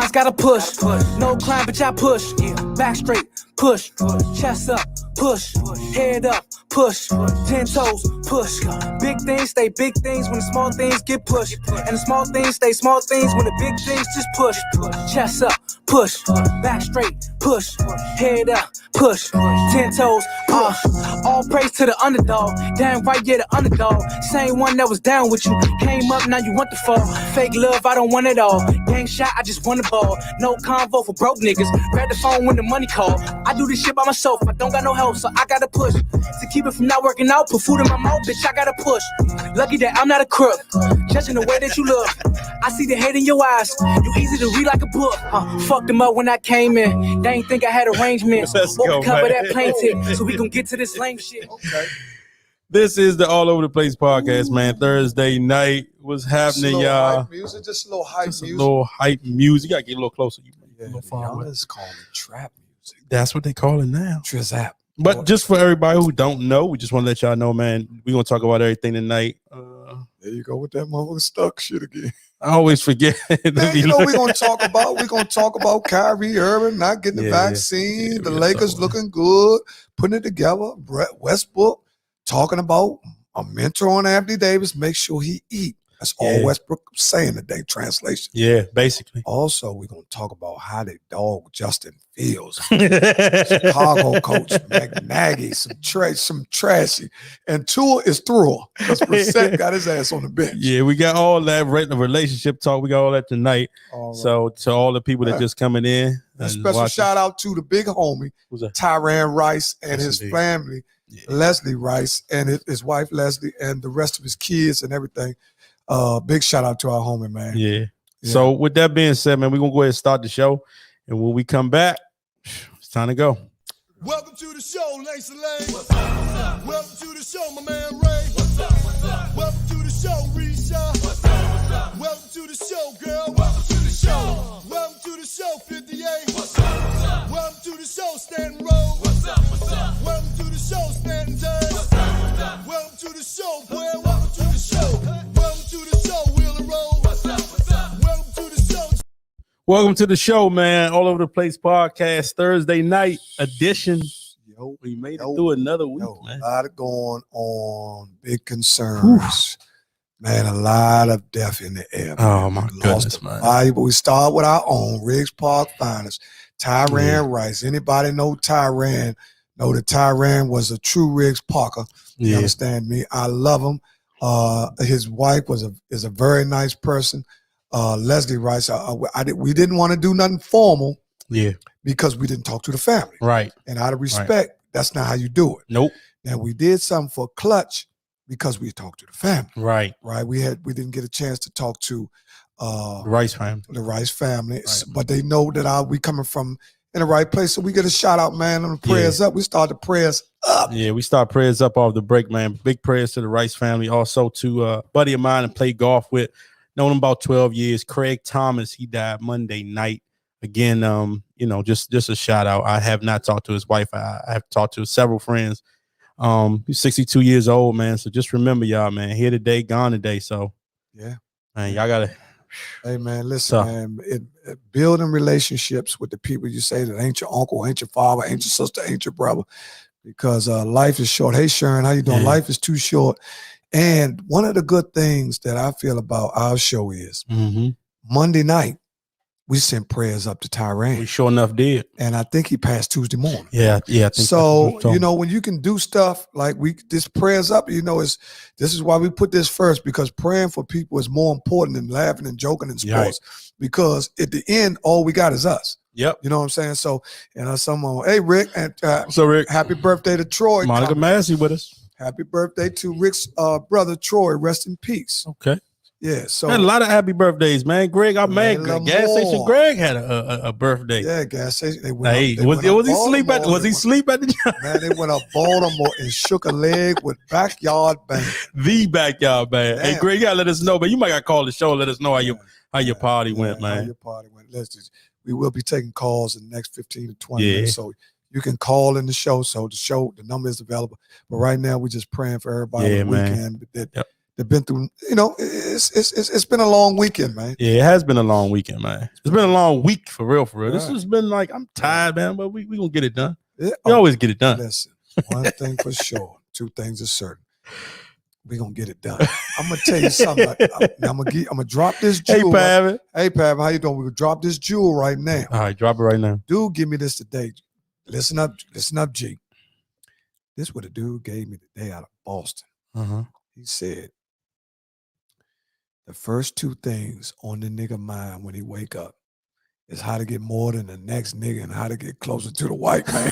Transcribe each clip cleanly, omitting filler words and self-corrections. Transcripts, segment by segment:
just gotta push. No climb, bitch, I push. Back straight, push. Chest up, push. Head up, push. 10 toes, push. Big things stay big things when the small things get pushed. And the small things stay small things when the big things just push. Chest up, push. Back straight, push. Head up, push. 10 toes, all praise to the underdog. Damn right, yeah, the underdog. Same one that was down with you. Came up, now you want the fall. Fake love, I don't want it all. Gang shot, I just want the ball. No convo for broke niggas. Grab the phone when the money call. I do this shit by myself, I don't got no help, so I gotta push. To keep it from not working out, put food in my mouth, bitch, I gotta push. Lucky that I'm not a crook, judging the way that you look. I see the hate in your eyes, you easy to read like a book. Fucked them up when I came in, they ain't think I had arrangements. We'll cover that plane tip, so we gon' get to this lame shit. Okay. This is the All Over the Place podcast, man. Thursday night. What's happening, y'all? Hype music, just a little hype music. A little hype music. You gotta get a little closer. Y'all just call it trap music. That's what they call it now. Trizap. But just for everybody who don't know, we just want to let y'all know, man, we're gonna talk about everything tonight. There you go with that motherfucking stuck shit again. I always forget. Man, you know we're gonna talk about Kyrie Irving not getting the vaccine, the Lakers looking good, putting it together, Brett Westbrook talking about a mentor on Anthony Davis, make sure he eat. That's all Westbrook saying today, translation. Yeah, basically. Also, we're going to talk about how they dog Justin Fields. Chicago coach, McNaghy, some trashy. And Tua is through because Brissett got his ass on the bench. Yeah, we got all that relationship talk. We got all that tonight. All right. So to all the people that just coming in. A special shout out to the big homie, Tyrann Rice and his family, Leslie Rice and his wife, Leslie, and the rest of his kids and everything. Big shout out to our homie, man. Yeah. So with that being said, man, we're gonna go ahead and start the show. And when we come back, it's time to go. Welcome to the show, Lacey Lane. What's up? Welcome to the show, my man Ray. What's up? Welcome to the show, Risha. What's up? Welcome to the show, girl. Welcome to the show. Welcome to the show, 58. What's up? Welcome to the show, Stanton Road. What's up? Welcome to the show, Stanton Day. What's up? Welcome to the show, boy. Welcome to the show. Welcome to the show, Wheeler Road. What's up? Welcome to the show. Welcome to the show, man. All Over the Place podcast, Thursday night edition. We made it through another week, man. A lot going on, big concerns. Man, a lot of death in the air. Man. Oh, my goodness, man. But we start with our own Riggs Park finest, Tyrann Rice. Anybody know Tyrann? Know that Tyrann was a true Riggs Parker. You understand me? I love him. His wife is a very nice person. Leslie Rice, we didn't want to do nothing formal because we didn't talk to the family. Right. And out of respect, that's not how you do it. Nope. Now, we did something for Clutch because we talked to the family. Right. Right. We didn't get a chance to talk to the Rice family. The Rice family. Right. But they know that we coming from in the right place. So we get a shout out, man, on the prayers up. We start the prayers up. Yeah, we start prayers up off the break, man. Big prayers to the Rice family. Also to a buddy of mine and play golf with. Known him about 12 years. Craig Thomas, he died Monday night. Again, just a shout out. I have not talked to his wife. I have talked to several friends. He's 62 years old, man. So just remember, y'all, man, here today, gone today. So man, y'all gotta. Hey, man, listen, man. Building relationships with the people you say that ain't your uncle, ain't your father, ain't your sister, ain't your brother, because life is short. Hey, Sharon, how you doing? Life is too short. And one of the good things that I feel about our show is Monday night, we sent prayers up to Tyrann. We sure enough did. And I think he passed Tuesday morning. Yeah. I think so, when you can do stuff like this prayers up, this is why we put this first, because praying for people is more important than laughing and joking in sports. Right. Because at the end, all we got is us. Yep. You know what I'm saying? So, someone, hey, Rick, and so Rick, happy birthday to Troy. Monica Massey with us. Happy birthday to Rick's brother, Troy. Rest in peace. Okay. Yeah. So had a lot of happy birthdays, man. Greg, gas station Greg had a birthday. Yeah, gas station. Was he sleep at the job? Man, they went up Baltimore and shook a leg with Backyard Band. The Backyard Band. Hey, Greg, you gotta let us know, but you might gotta call the show. Let us know how your party went, man. How your party went. We will be taking calls in the next 15 to 20 minutes. So you can call in the show. So the number is available. But right now, we're just praying for everybody on the weekend They've been through, it's been a long weekend, man. Yeah, it has been a long weekend, man. It's been a long week for real. This Right. has been like, I'm tired, man, but we gonna get it done. Yeah. We always get it done. Listen, one thing for sure, two things are certain. We're gonna get it done. I'm gonna tell you something. I'm gonna drop this jewel. Hey, Pav. Hey, Pav, how you doing? We're gonna drop this jewel right now. All right, drop it right now. Dude, give me this today. Listen up, G. This what a dude gave me today out of Boston. He said, the first two things on the nigga mind when he wake up is how to get more than the next nigga and how to get closer to the white man.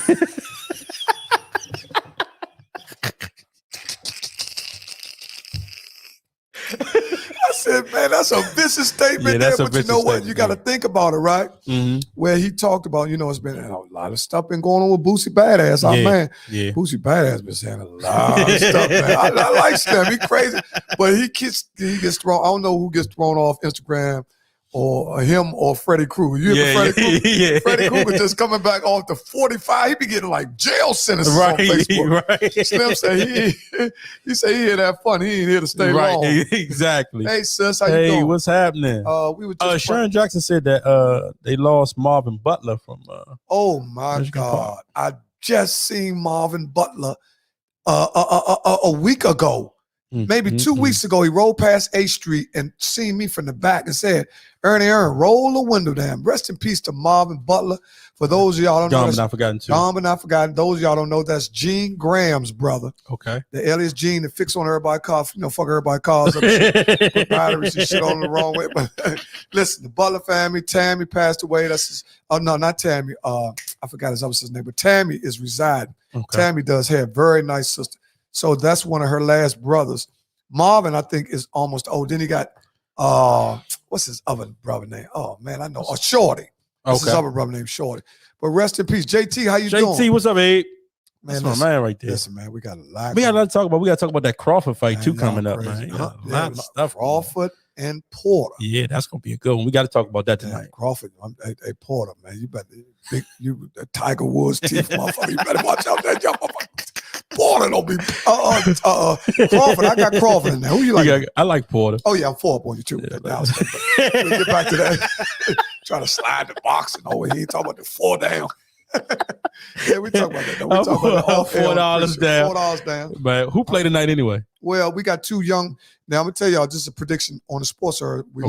I said, man, that's a vicious statement there, but you know what? You got to think about it, right? Where he talked about, it's been a lot of stuff been going on with Boosie Badass. Oh, man. Yeah. Boosie Badass been saying a lot of stuff, man. I like Slim. He crazy. But he gets thrown. I don't know who gets thrown off Instagram or him or Freddy Krueger. You hear Freddy Krueger? Yeah. Freddy Krueger just coming back off the 45. He be getting like jail sentences on Facebook. Right. Slim said he said he here to have fun. He ain't here to stay long. Exactly. Hey, sis, how you doing? Hey, what's happening? We were just Sharon Jackson said that they lost Marvin Butler from oh my Michigan God. Park. I just seen Marvin Butler a week ago. Maybe 2 weeks ago, he rolled past 8th Street and seen me from the back and said, Ernie, roll the window down. Rest in peace to Marvin Butler. For those of y'all don't know. Gone but not forgotten too. Gone but not forgotten. Those of y'all don't know, that's Gene Graham's brother. Okay. The alias Gene that fix on everybody's car, fuck everybody's cars up, put batteries and shit on the wrong way. But listen, the Butler family, Tammy passed away. That's his, no, not Tammy. I forgot his other sister's name, but Tammy is residing. Okay. Tammy does have very nice sister. So that's one of her last brothers. Marvin, I think, is almost old. Then he got, what's his other brother name? Oh, man, I know. Shorty. That's his other brother named Shorty. But rest in peace. JT, how you doing? JT, what's up, Abe? Man, that's my man right there. Listen, man, we got a lot. We got a lot to talk about. We got to talk about that Crawford fight, too, coming up, crazy. man. A lot of stuff. Crawford and Porter. Yeah, that's going to be a good one. We got to talk about that tonight. Crawford, hey, Porter, man, you better, the Tiger Woods teeth, motherfucker. You better watch out that young motherfucker. Porter don't be Crawford. I got Crawford in there. Who you like? I like Porter. Oh yeah, I'm 4 up on you too. Yeah, we'll get back to that. Trying to slide the boxing over here. Talking about the 4 down. Yeah, we talk about that. Though. We talk about the $4 down. $4 down. But who played tonight anyway? Well, we got 2 young. Now I'm gonna tell y'all just a prediction on the sports. We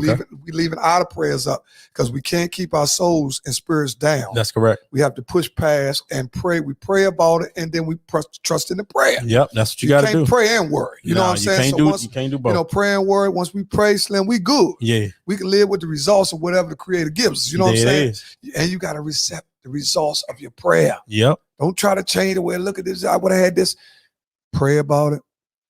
leaving our prayers up because we can't keep our souls and spirits down. That's correct. We have to push past and pray. We pray about it and then we trust in the prayer. Yep, that's what you got to do. You can't pray and worry. You know what I'm saying? You can't do both. Pray and worry. Once we pray, Slim, we good. Yeah, we can live with the results of whatever the Creator gives us. You know what I'm saying? Is. And you got to accept the results of your prayer. Yep. Don't try to change the way. Look at this. I would have had this. Pray about it.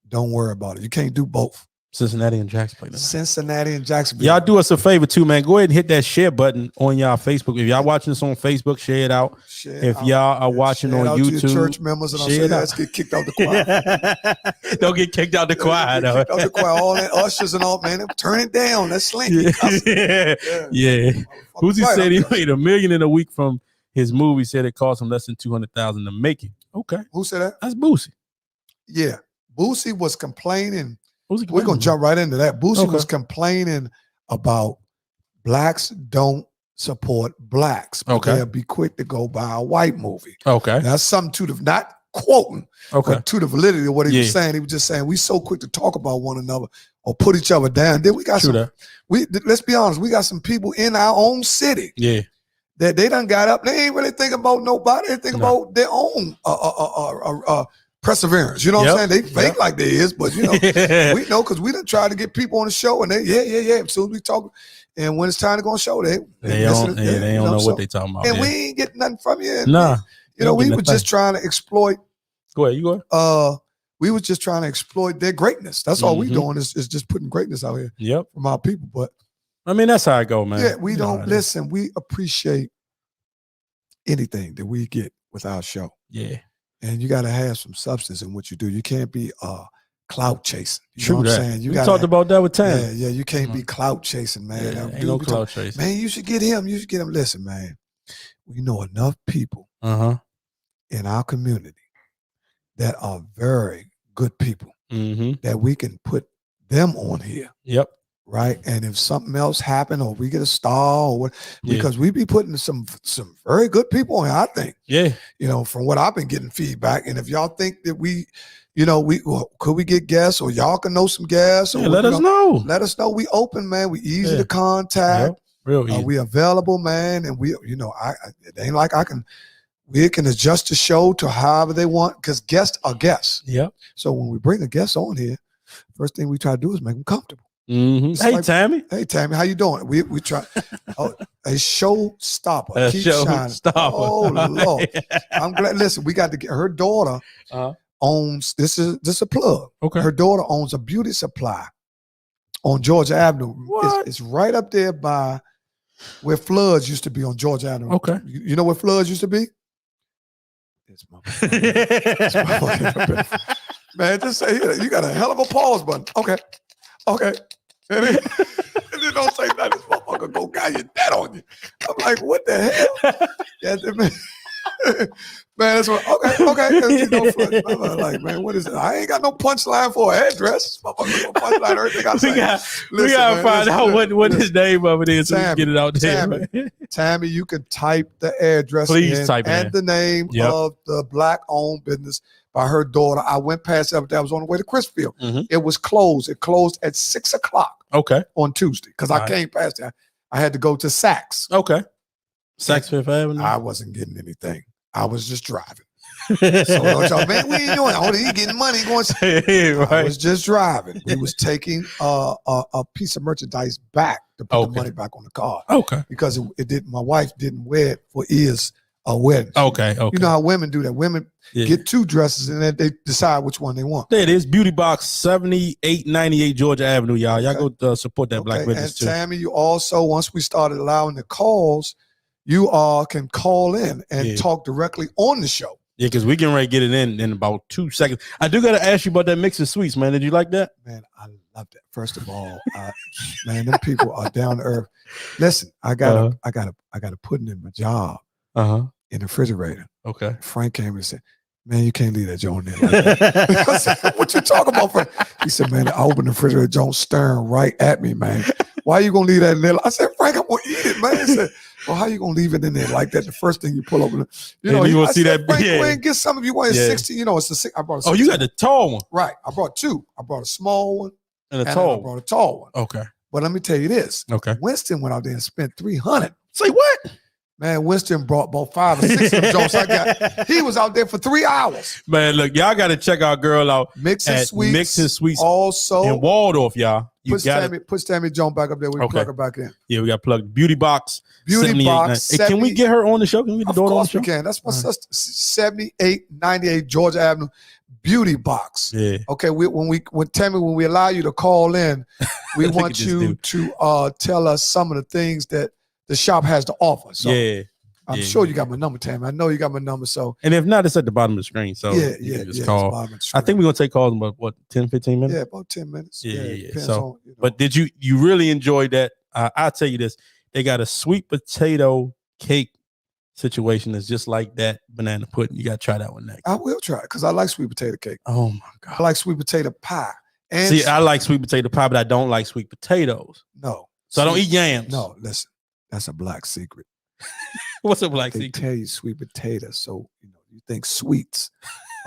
Don't worry about it. You can't do both. Cincinnati and Jacksonville. Cincinnati and Jacksonville. Y'all do us a favor too, man. Go ahead and hit that share button on y'all Facebook. If y'all watching this on Facebook, share it out. If y'all are watching on YouTube, to your church members, and I'm let's get kicked out the choir. Don't get kicked out the choir, though. Kicked out the choir. All that ushers and all, man. Turn it down. That's slinky. Yeah. Who's he said he made $1 million in a week from his movie? Said it cost him less than $200,000 to make it. Okay. Who said that? That's Boosie. Yeah. Boosie was complaining. We're going to jump right into that. Boosie was complaining about blacks don't support blacks. But they'll be quick to go buy a white movie. Okay. That's something to the, not quoting, but to the validity of what he was saying. He was just saying, we so quick to talk about one another or put each other down. Then we got let's be honest, we got some people in our own city. Yeah. That they done got up. They ain't really thinking about nobody. They think about their own perseverance. You know what I'm saying? They fake like they is, but we know because we done tried to get people on the show and they as soon as we talk, and when it's time to go on show, they don't know what they talking about. And we ain't getting nothing from you. Nah. We were just trying to exploit. Go ahead, you go ahead. We were just trying to exploit their greatness. That's all we doing is just putting greatness out here from our people. But I mean, that's how I go, man. Yeah, we don't listen. We appreciate anything that we get with our show. Yeah. And you got to have some substance in what you do. You can't be clout chasing. You know what I'm saying? We talked about that with Tam. Yeah, you can't be clout chasing, man. Yeah, ain't no clout chasing. Man, you should get him. You should get him. Listen, man, we know enough people in our community that are very good people that we can put them on here. Yep. Right. And if something else happened or we get a star or what, because we be putting some very good people on here, I think. Yeah. You know, from what I've been getting feedback. And if y'all think that could we get guests or y'all can know some guests? Or let us know. Let us know. We open, man. We easy to contact. Yep. Real easy. We available, man. And we, it ain't like we can adjust the show to however they want because guests are guests. Yep. So when we bring a guest on here, first thing we try to do is make them comfortable. Mm-hmm. Hey, Tammy. Hey, Tammy, how you doing? We try a showstopper. A Keep showstopper. shining. Oh Lord, I'm glad. Listen, we got to get her daughter owns. This is a plug. Okay. Her daughter owns a beauty supply on Georgia Avenue. What? It's right up there by where Floods used to be on Georgia Avenue. Okay. You know where Floods used to be? It's my man. Just say you got a hell of a pause button. Okay. And then don't say nothing. This motherfucker go guy your dad on you. I'm like, what the hell? Yeah, man, that's what. Okay. I'm like, man, what is it? I ain't got no punchline for an address. Motherfucker, punchline everything I say. We gotta find out what his name of it is so we can get it out there. Tammy, you can type the address and the name of the Black-owned business by her daughter. I went past it. I was on the way to Chrisfield. Mm-hmm. It was closed. It closed at 6:00. Okay. On Tuesday because I came past it. I had to go to Saks. Okay. Saks Fifth Avenue. I wasn't getting anything. I was just driving. So don't y'all, man, we ain't doing. Oh, he getting money going. Right. I was just driving. We was taking a piece of merchandise back to put the money back on the car. Okay. Because it didn't. My wife didn't wear it for years. A wedding. Okay. You know how women do that. Women get two dresses and then they decide which one they want. There it is. Beauty Box, 7898 Georgia Avenue, y'all. Y'all go support that Black business too. And Tammy, you also, once we started allowing the calls, you all can call in and talk directly on the show. Yeah, because we getting ready to get it in about 2 seconds. I do got to ask you about that mix of sweets, man. Did you like that? Man, I love that. First of all, man, them people are down to earth. Listen, I got to put it in my job. In the refrigerator. Okay. Frank came and said, man, you can't leave that joint there. Like that. I said, what you talking about, Frank? He said, man, I opened the refrigerator, joint staring right at me, man. Why you gonna leave that in there? I said, Frank, I'm gonna eat it, man. He said, well, how you gonna leave it in there like that? The first thing you pull over, you will see that. Frank, go and get some of you want 60. It's a 6. I brought a 16. Oh, you got the tall one. Right. I brought 2. I brought a small one and I brought a tall one. Okay. But let me tell you this. Okay. Winston went out there and spent $300. Say what? Man, Winston brought about 5 or 6 of them jokes I got. He was out there for 3 hours. Man, look, y'all got to check our girl out. Mix and Sweets. Also in Waldorf, y'all. Put Tammy Jones back up there. We plug her back in. Yeah, we got plugged. Beauty Box. Beauty Box. Hey, can we get her on the show? Can we get the daughter on the show? Of course we can. That's my sister. 7898 Georgia Avenue. Beauty Box. Yeah. Okay. When Tammy, when we allow you to call in, we want you to tell us some of the things that the shop has to offer. So I'm sure you got my number, Tammy. I know you got my number. So, and if not, it's at the bottom of the screen. So just call. I think we're gonna take calls in about 10, 15 minutes. Yeah, about 10 minutes. Yeah. So, but did you really enjoy that? I'll tell you this: they got a sweet potato cake situation that's just like that banana pudding. You got to try that one next. I will try it because I like sweet potato cake. Oh my God, I like sweet potato pie. And see, I like sweet potato pie, but I don't like sweet potatoes. No, so I don't eat yams. No, listen. That's a black secret. What's a black secret? They tell you sweet potato, so you think sweets.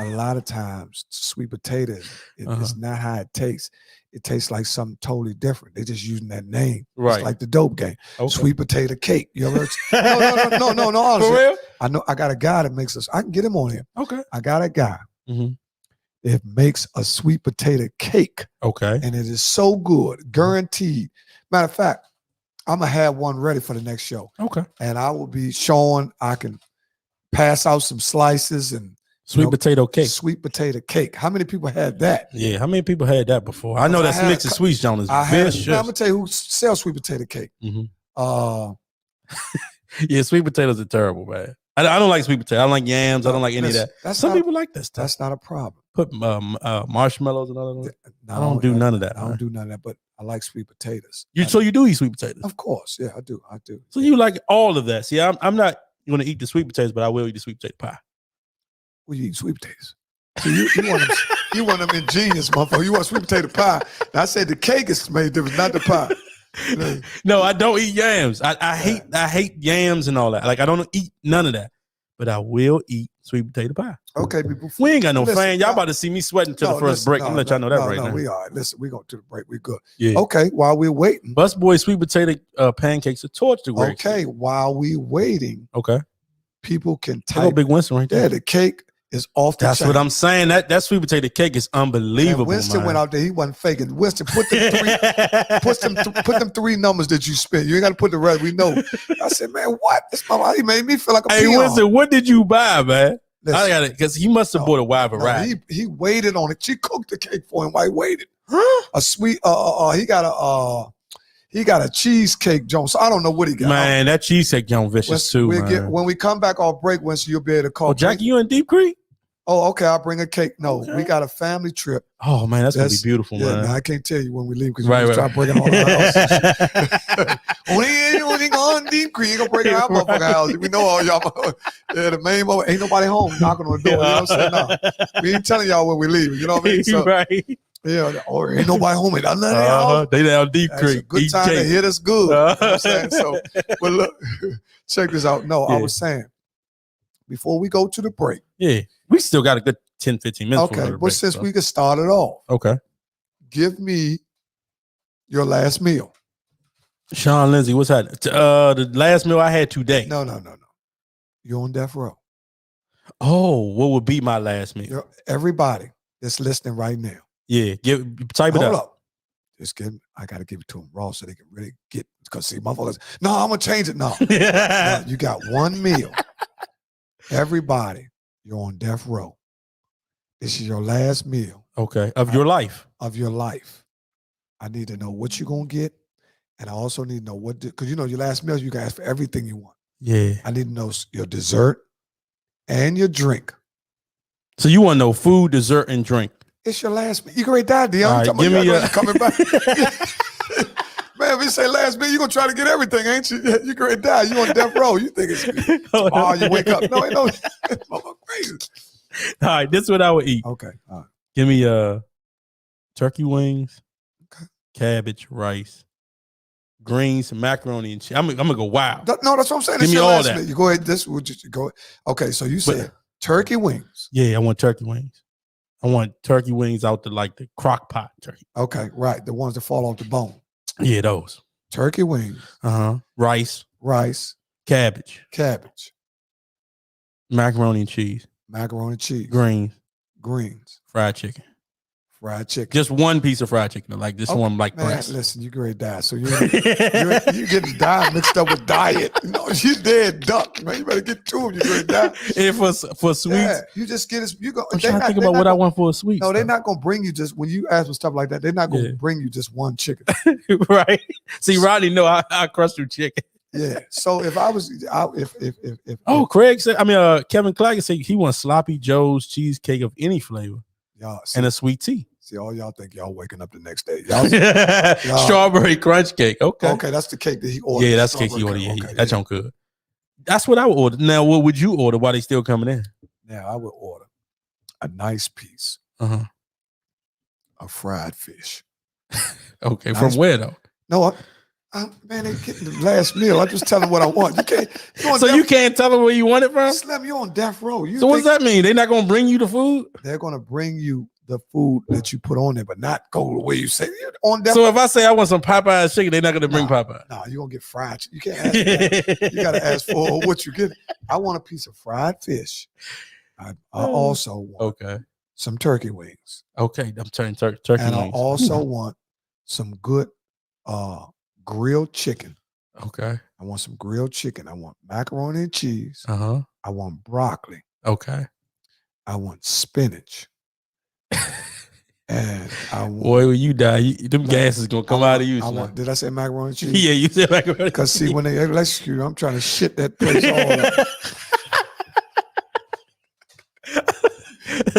A lot of times, sweet potato is not how it tastes. It tastes like something totally different. They're just using that name. Right. It's like the dope game. Okay. Sweet potato cake. You ever heard? No. Honestly, for real? I know. I got a guy that makes us. I can get him on here. Okay. I got a guy that makes a sweet potato cake. Okay. And it is so good, guaranteed. Matter of fact, I'm going to have one ready for the next show. Okay. And I will be showing, I can pass out some slices and sweet potato cake. Sweet potato cake. How many people had that? Yeah, how many people had that before? I know that's mix of sweets, Jonas. I'm going to tell you who sells sweet potato cake. Yeah, sweet potatoes are terrible, man. I don't like sweet potato. I don't like yams. I don't like any of that. Some people like that stuff. That's not a problem. Put marshmallows and all that. I don't do none of that. I don't do none of that, but I like sweet potatoes. So you do eat sweet potatoes? Of course. Yeah, I do. So you like all of that. See, I'm not going to eat the sweet potatoes, but I will eat the sweet potato pie. Well, you eat sweet potatoes. So you want them ingenious, motherfucker. You want sweet potato pie. Now, I said the cake is made different, not the pie. No, I don't eat yams. I hate yams and all that. Like I don't eat none of that. But I will eat sweet potato pie. Okay, people. We ain't got no fan. Y'all about to see me sweating to the first break. I'm gonna let y'all know that right now. We are. Listen, we go to the break. We good. Yeah. Okay, while we're waiting. Busboy sweet potato pancakes are torch to work. Okay, while we waiting. Okay. People can type. Oh, Big Winston right there. Yeah, the cake is off the That's chain. what I'm saying. That sweet potato cake is unbelievable. And Winston went out there. He wasn't faking. Winston, put them three numbers that you spent. You ain't got to put the rest. We know. I said, man, what? This mama, he made me feel like a peon. Hey, Winston, what did you buy, man? Listen, I got it because he must have bought a wide variety. He waited on it. She cooked the cake for him while he waited. Huh? A sweet. He got a cheesecake, Jones. So I don't know what he got. Man, that cheesecake Jones vicious too. When we come back off break, Winston, you'll be able to call. Oh, Jackie, you in Deep Creek? Oh, okay. I'll bring a cake. No, we got a family trip. Oh man, that's gonna be beautiful, man. Now, I can't tell you when we leave because we start breaking all the houses. Only going Deep Creek, you gonna break our motherfucking house. We know all y'all. Yeah, the main moment. Ain't nobody home knocking on the door. You know what I'm saying? No, we ain't telling y'all when we leave. You know what I mean? So, right. Yeah, or ain't nobody home. They down Deep Creek. It's a good time to hit us good. You know what I'm saying? So, but look, check this out. No, I was saying before we go to the break. Yeah, we still got a good 10, 15 minutes. Okay, but since we can start it off. Okay. Give me your last meal. Sean Lindsay, what's that? The last meal I had today. No. You're on death row. Oh, what would be my last meal? Everybody that's listening right now. Yeah, type it up. Hold up. Just give. I got to give it to them raw so they can really get. Because see, motherfuckers. No, I'm gonna change it. No, you got one meal. Everybody, you're on death row. This is your last meal. Okay, of your life. Of your life. I need to know what you're gonna get, and I also need to know what because you know your last meal you can ask for everything you want. Yeah. I need to know your dessert and your drink. So you want to know food, dessert, and drink. It's your last meal. You can die, Dion. Right, give me coming back. Man, if you say last meal, you're going to try to get everything, ain't you? You can die. You on death row. You think it's tomorrow you wake up. No, ain't no. Crazy. All right, this is what I would eat. Okay. All right. Give me turkey wings, cabbage, rice, greens, macaroni, and cheese. I'm gonna go wild. No, that's what I'm saying. Give me all that. You go ahead. This would just go. Okay, so you said turkey wings. Yeah, I want turkey wings. I want turkey wings out the crock pot turkey. Okay, right. The ones that fall off the bone. Yeah, those. Turkey wings. Rice. Cabbage. Macaroni and cheese. Greens. Fried chicken. Just one piece of fried chicken. Like this one, like man, breast. listen, you great die. So you getting die mixed up with diet. You know, you dead duck, man. You better get to them. You great die. And for sweets, you just get it. You go. I'm trying to think about what I want for a sweet. No, they're not gonna bring you just when you ask for stuff like that. They're not gonna bring you just one chicken. Right. See, Rodney, know I crush through chicken. Yeah. So if I was, Craig said, Kevin Claggett said he wants sloppy Joe's cheesecake of any flavor. Y'all and a sweet tea. See, all y'all think y'all waking up the next day. Strawberry crunch cake. Okay, that's the cake that he ordered. Yeah, that's the cake he ordered. Yeah, that junk good. That's what I would order. Now, what would you order while they still coming in? Now, I would order a nice piece of fried fish. Okay, nice. From where though? No, man, they getting the last meal. I just tell them what I want. You can't. You can't tell them where you want it from? Slim, you on death row. So what does that mean? They're not going to bring you the food? They're going to bring you the food that you put on there, but not go the way you say. You're on death row. So if I say I want some Popeyes chicken, they're not going to bring Popeyes. No, you're going to get fried. You can't ask for that. You got to ask for what you get. I want a piece of fried fish. I also want some turkey wings. Okay, I'm turning turkey and wings. I also want some good grilled chicken. Okay. I want some grilled chicken. I want macaroni and cheese. I want broccoli. Okay. I want spinach. And I want. Boy, when you die, them gas is gonna come out of you. Did I say macaroni and cheese? Yeah, you said macaroni. Because see, when they execute, I'm trying to shit that place all up.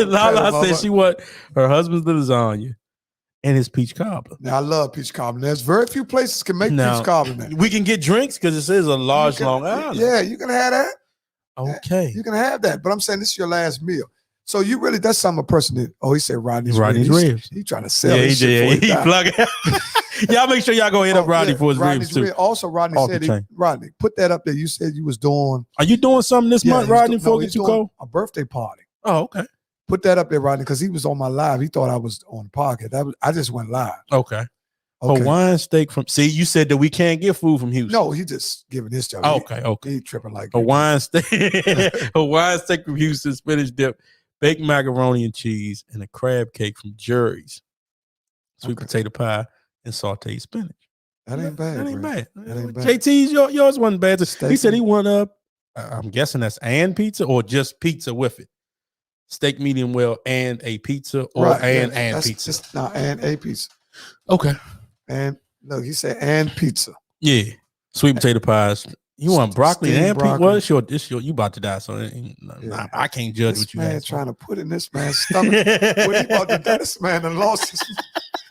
Lala said she want her husband's lasagna and his peach cobbler. Now I love peach cobbler. There's very few places can make peach cobbler now. We can get drinks because it says a large Long Island. Yeah, you can have that. Okay. You can have that. But I'm saying this is your last meal. So you really, that's something a person did. Oh, he said Rodney's ribs. He trying to sell Yeah, his shit. he plug it. Y'all make sure y'all go hit up Rodney for his ribs too. Also, Rodney said, Rodney, put that up there. You said you was doing. Are you doing something this month, Rodney, before we get you go? A birthday party. Oh, okay. Put that up there, Rodney, because he was on my live. He thought I was on the podcast. I just went live. Okay. Hawaiian steak from. See, you said that we can't get food from Houston. No, he just giving his job. Okay. He tripping like Hawaiian steak. Hawaiian steak from Houston, spinach dip, baked macaroni and cheese, and a crab cake from Jerry's. Sweet potato pie and sauteed spinach. That ain't bad. That ain't bad. That ain't bad. JT's yours wasn't bad. He said he went up. I'm guessing that's and pizza or just pizza with it. Steak medium well and a pizza or and pizza. Just, no, and a pizza. Okay. And look, he said and pizza. Yeah. Sweet potato pies. You want broccoli and pizza? Well, it's your you about to die, so I can't judge what you man trying to put in this man's stomach. What he about to die? This man and lost his.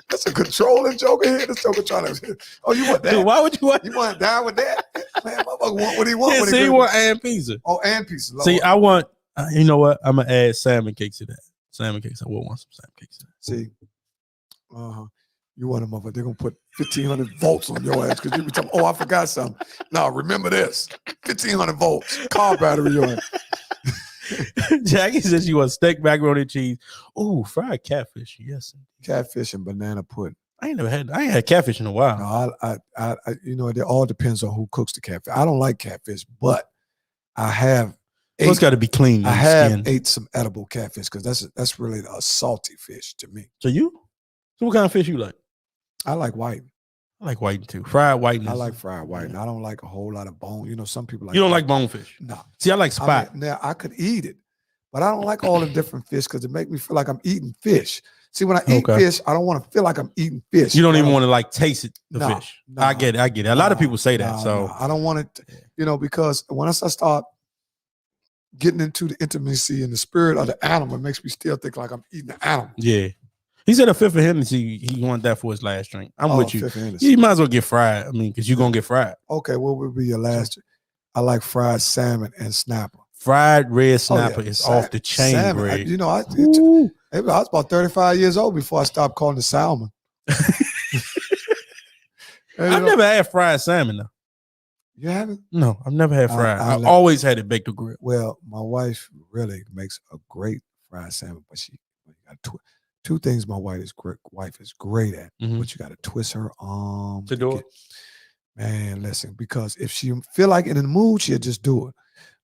That's a controlling joker here. This joker trying to. Oh, you want that? Dude, why would you want? You want to die with that? Man, motherfucker want what he want. Yeah, see, he want and pizza. Oh, and pizza. Lord. See, I want. You know what? I'm gonna add salmon cakes to that. Salmon cakes. I will want some salmon cakes to that. See, you want them motherfucker? They're gonna put 1,500 volts on your ass because you be talking. Oh, I forgot something. No, remember this: 1,500 volts car battery on. Jackie says she wants steak, macaroni and cheese. Ooh, fried catfish. Yes, catfish and banana pudding. I ain't had catfish in a while. No, I you know, it all depends on who cooks the catfish. I don't like catfish, but I have. It's got to be clean. I have ate some edible catfish because that's really a salty fish to me. So what kind of fish you like? I like white. I like whiting too. Fried whiting. I like fried whiting. I don't like a whole lot of bone. You know, some people like. You don't like bonefish? No. See, I like spot. Now I could eat it, but I don't like all the different fish because it make me feel like I'm eating fish. See, when I eat fish, I don't want to feel like I'm eating fish. You don't even want to like taste it, the fish. I get it. A lot of people say that. So I don't want it, you know, because once I start getting into the intimacy and the spirit of the animal, it makes me still think like I'm eating the animal. Yeah. He said a fifth of Hennessy, he wanted that for his last drink. I'm with you. You might as well get fried. I mean, because you're going to get fried. Okay, what would be your last drink? I like fried salmon and snapper. Fried red snapper is off the chain, salmon. Greg. You know, I was about 35 years old before I stopped calling it salmon. I've never had fried salmon, though. You haven't? No, I've never had fried. I always had it baked or grilled. Well, my wife really makes a great fried salmon, but she got two things my wife is great at. But you got to twist her arm to do it. Man, listen, because if she feel like in the mood, she'll just do it.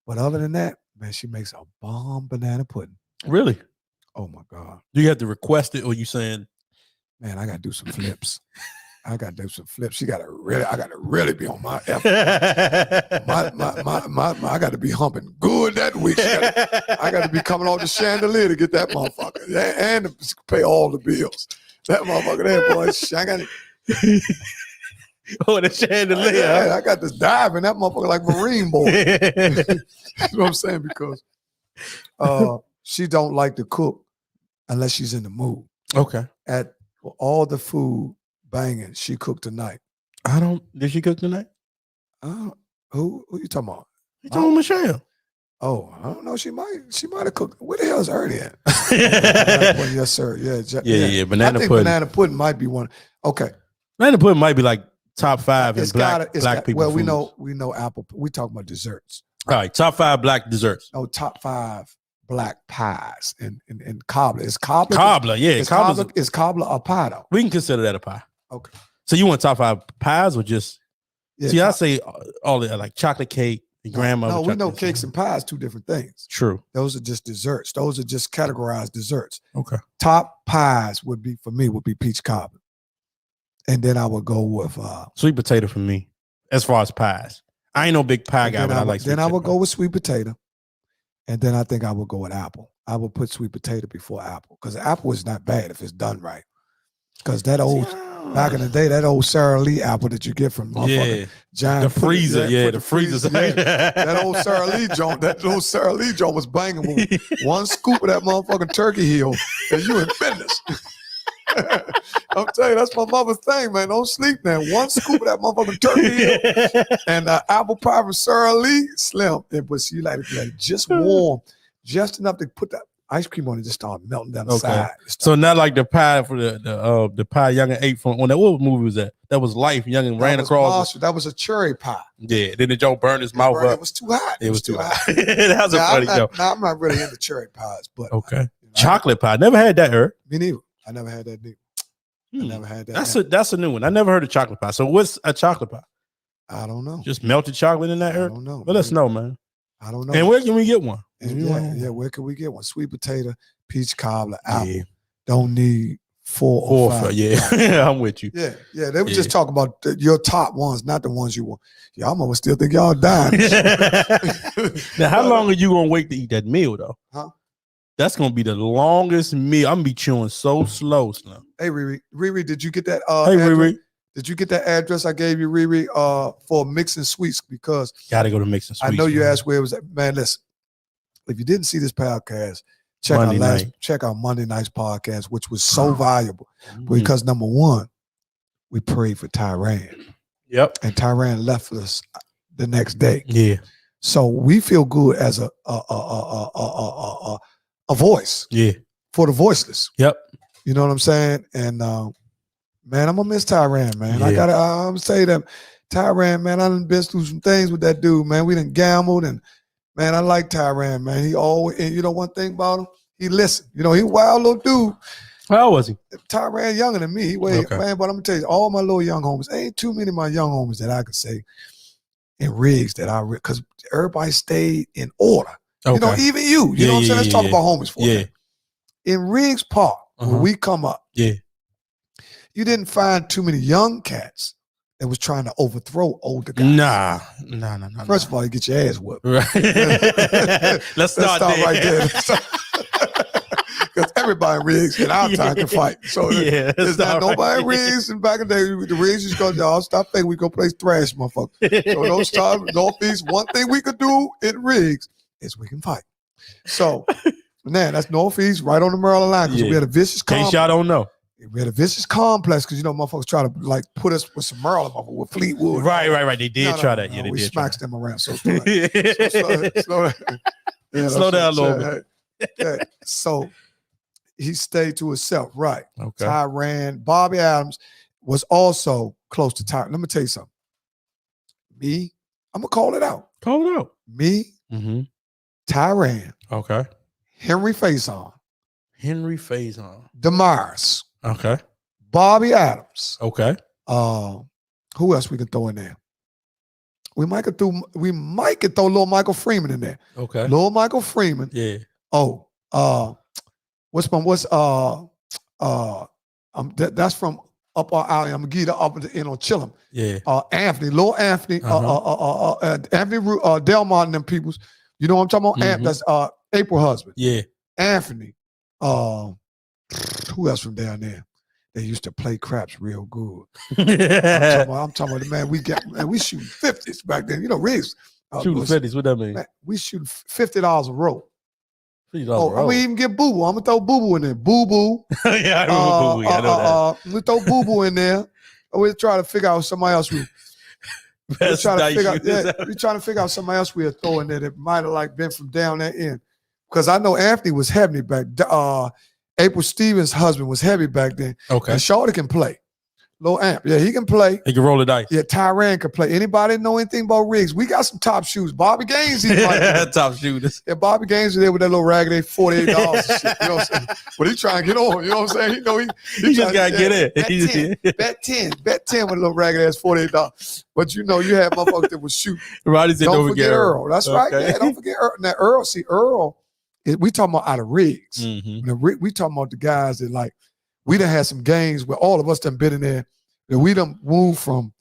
But other than that, man, she makes a bomb banana pudding. Really? Oh my God. Do you have to request it, or you saying, man, I got to do some flips. I got to do some flips. I got to really be on my effort. I got to be humping good that week. I got to be coming off the chandelier to get that motherfucker and to pay all the bills. That motherfucker there, boy. I got to. Oh, the chandelier. I got this dive in that motherfucker like Marine boy. That's what I'm saying, because she don't like to cook unless she's in the mood. Okay. At all the food banging, she cooked tonight. Did she cook tonight? Who you talking about? You talking about Michelle? Oh, I don't know. She might have cooked. Where the hell is Ernie at? Yes, sir. Yeah. Banana pudding. Banana pudding might be one. Okay. Banana pudding might be like top 5 in black people. Well, foods. we know apple. We talking about desserts. All right, top 5 black desserts. No, top 5 black pies and cobbler. Is cobbler? Cobbler, yeah. Is cobbler a pie though? We can consider that a pie. Okay. So you want top 5 pies or just? Yeah, see, I say all the like chocolate cake. Grandmother. No, we know cakes and pies, two different things. True. Those are just desserts. Those are just categorized desserts. Okay. Top pies would be peach cobbler. And then I would go with sweet potato for me, as far as pies. I ain't no big pie guy, but I like sweet potato. Then I would go with sweet potato. And then I think I would go with apple. I would put sweet potato before apple. Because apple is not bad if it's done right. Because that old back in the day, that old Sara Lee apple that you get from John, the freezer, the freezer. That old Sara Lee joint, was banging with one scoop of that motherfucking turkey heel, and you in business. I'm telling you, that's my mother's thing, man. Don't sleep now. One scoop of that motherfucking turkey heel and apple pie from Sara Lee, slim. But she like it just warm, just enough to put that ice cream on it just started melting down the Okay. side. So not like the pie for the pie Youngin ate from on that what movie was that? That was Life. Youngin ran across. Marshall, that was a cherry pie. Yeah. Then the Joe burned his mouth up. It was too hot. It was too hot. That was a funny joke. I'm not really into cherry pies, but okay. Chocolate pie. Never had that, Eric. Me neither. I never had that neither. I never had that. That's a new one. I never heard of chocolate pie. So what's a chocolate pie? I don't know. Just melted chocolate in that, Eric? I don't know. Let us know, man. I don't know. And where can we get one? Yeah, where can we get one? Sweet potato, peach cobbler, apple. Yeah. Don't need four or five. Yeah, I'm with you. Yeah. They were just talking about your top ones, not the ones you want. Y'all mama still think y'all dying. Now, how long are you gonna wait to eat that meal though? Huh? That's gonna be the longest meal. I'm gonna be chewing so slow. Hey Riri, did you get that? Hey address? Riri. Did you get that address I gave you, Riri, for Mixing Sweets? Because gotta go to Mixing Sweets. I know you asked where it was at. Man, listen, if you didn't see this podcast, check out Monday night's podcast, which was so valuable. Because number one, we prayed for Tyran. Yep. And Tyran left us the next day. Yeah. So we feel good as a voice. Yeah. For the voiceless. Yep. You know what I'm saying? And man, I'm gonna miss Tyran, man. Yeah. I'm gonna say that Tyran, man, I done been through some things with that dude, man. We done gambled, and man, I like Tyran, man. He always, and you know one thing about him, he listened. You know, he a wild little dude. How old was he? Tyran younger than me. He weighed, man, but I'm gonna tell you, all my little young homies, ain't too many of my young homies that I could say in rigs that because everybody stayed in order. Okay. You know, even you know what I'm saying? Let's talk about homies for a minute. In Riggs Park, when we come up, you didn't find too many young cats that was trying to overthrow older guys. Nah. First of all, you get your ass whooped. Right. Let's start right there. Because everybody in Riggs in our time can fight. So there's not nobody in Riggs. And back in the day, the Riggs just go, y'all stop thinking we go play thrash, motherfucker. So don't start Northeast. One thing we could do in Riggs is we can fight. So, man, that's Northeast, right on the Maryland line. Because we had a vicious complex. In case y'all don't know. We had a vicious complex because, you know, motherfuckers try to, like, put us with some Maryland, with Fleetwood. Right. They did try that. Yeah, they we did. Smacks them around. So slow down a little bit. So he stayed to himself. Right. Okay. Tyran, Bobby Adams was also close to Tyran. Let me tell you something. Me, I'm going to call it out. Call it out. Me, Tyran. Okay. Henry Faison. Damaris. Okay. Bobby Adams. Okay. Who else we can throw in there? We might could throw little Michael Freeman in there. Okay. Little Michael Freeman. Yeah. Oh, that's from up our alley. I'm gonna get up at the end on Chillum. Yeah. Anthony, little Anthony, Anthony Delmont and them peoples. You know what I'm talking about? That's April husband. Yeah. Anthony. Who else from down there? They used to play craps real good. I'm talking about the man. We shoot 50s back then. You know, Riggs. Shooting 50s. What that mean? Man, we shoot $50 a row. $50 a row. I'm gonna even get Boo Boo. I'm gonna throw Boo Boo in there. Boo Boo. Yeah, I remember Boo Boo. I know that. We throw Boo Boo in there. We're trying to figure out somebody else. We're trying to figure out somebody else we'll throw in there that might have like been from down that end. Because I know Anthony was heavy back. April Stevens' husband was heavy back then. Okay. And Shorty can play. Lil Amp. Yeah, he can play. He can roll the dice. Yeah, Tyran can play. Anybody know anything about Riggs? We got some top shooters. Bobby Gaines. Top shooters. Yeah, Bobby Gaines was there with that little raggedy $48 and shit. You know what I'm saying? But he trying to get on. You know what I'm saying? He just got to get in. Bet 10 with a little raggedy ass $48. But you know, you had motherfuckers that was shooting. Roddy said, don't forget Earl. That's right. Yeah, don't forget Earl. Now, Earl, we talking about out of Riggs. We talking about the guys that like, we done had some games where all of us done been in there that we done moved from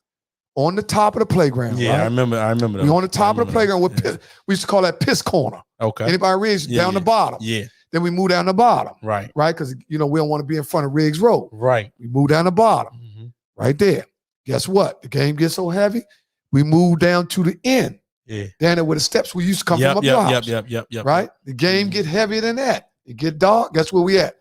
on the top of the playground. Yeah, right? I remember that. We on the top of the playground with we used to call that piss corner. Okay. Anybody Riggs down the bottom. Yeah. Then we move down the bottom. Right. Right? Because you know we don't want to be in front of Riggs Road. Right. We move down the bottom. Right there. Guess what? The game gets so heavy, we move down to the end. Yeah. Down there where the steps we used to come from up your house. Yep. Right? The game get heavier than that. It get dark. Guess where we at?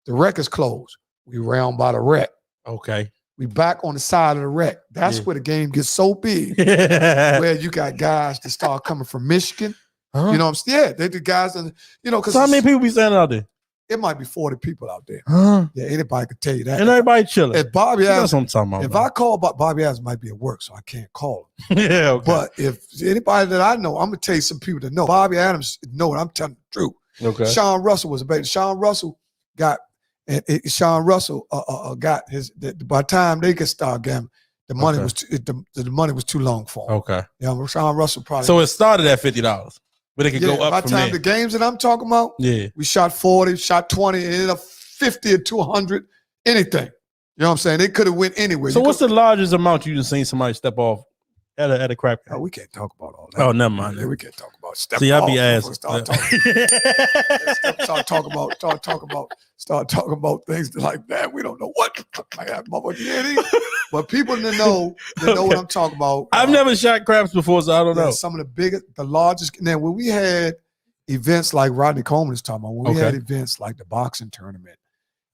The wreck is closed. We round by the wreck. Okay. We back on the side of the wreck. That's where the game gets so big. Where you got guys that start coming from Michigan, Huh? You know what I'm saying? Yeah, they the guys, and because So how many people be standing out there? it might be 40 people out there. Huh? Yeah, anybody could tell you that. And everybody chilling. If Bobby That's Adams, what I'm talking about. if I call Bobby Adams, might be at work, so I can't call him. Yeah, okay. But if anybody that I know, I'm gonna tell you some people that know Bobby Adams know it. I'm telling the truth. Okay. Sean Russell was a baby. Sean Russell got by the time they could start gambling, the money was the money was too long for him. Okay. Yeah, Sean Russell probably. So it started at $50, but it could go up by the from time there. the games that I'm talking about, Yeah. we shot 40, shot 20, and ended up 50 or 200, anything. You know what I'm saying? They could have went anywhere. So what's the largest amount you just seen somebody step off at a crap game? Oh, we can't talk about all that. Oh, never mind. Yeah, we can't talk about stuff. See, I be asking. Start talking about things like that. We don't know what like that, but people that know what I'm talking about. I've never shot craps before, so I don't know. Some of the biggest, the largest. Now, when we had events like Rodney Coleman is talking about, when we had events like the boxing tournament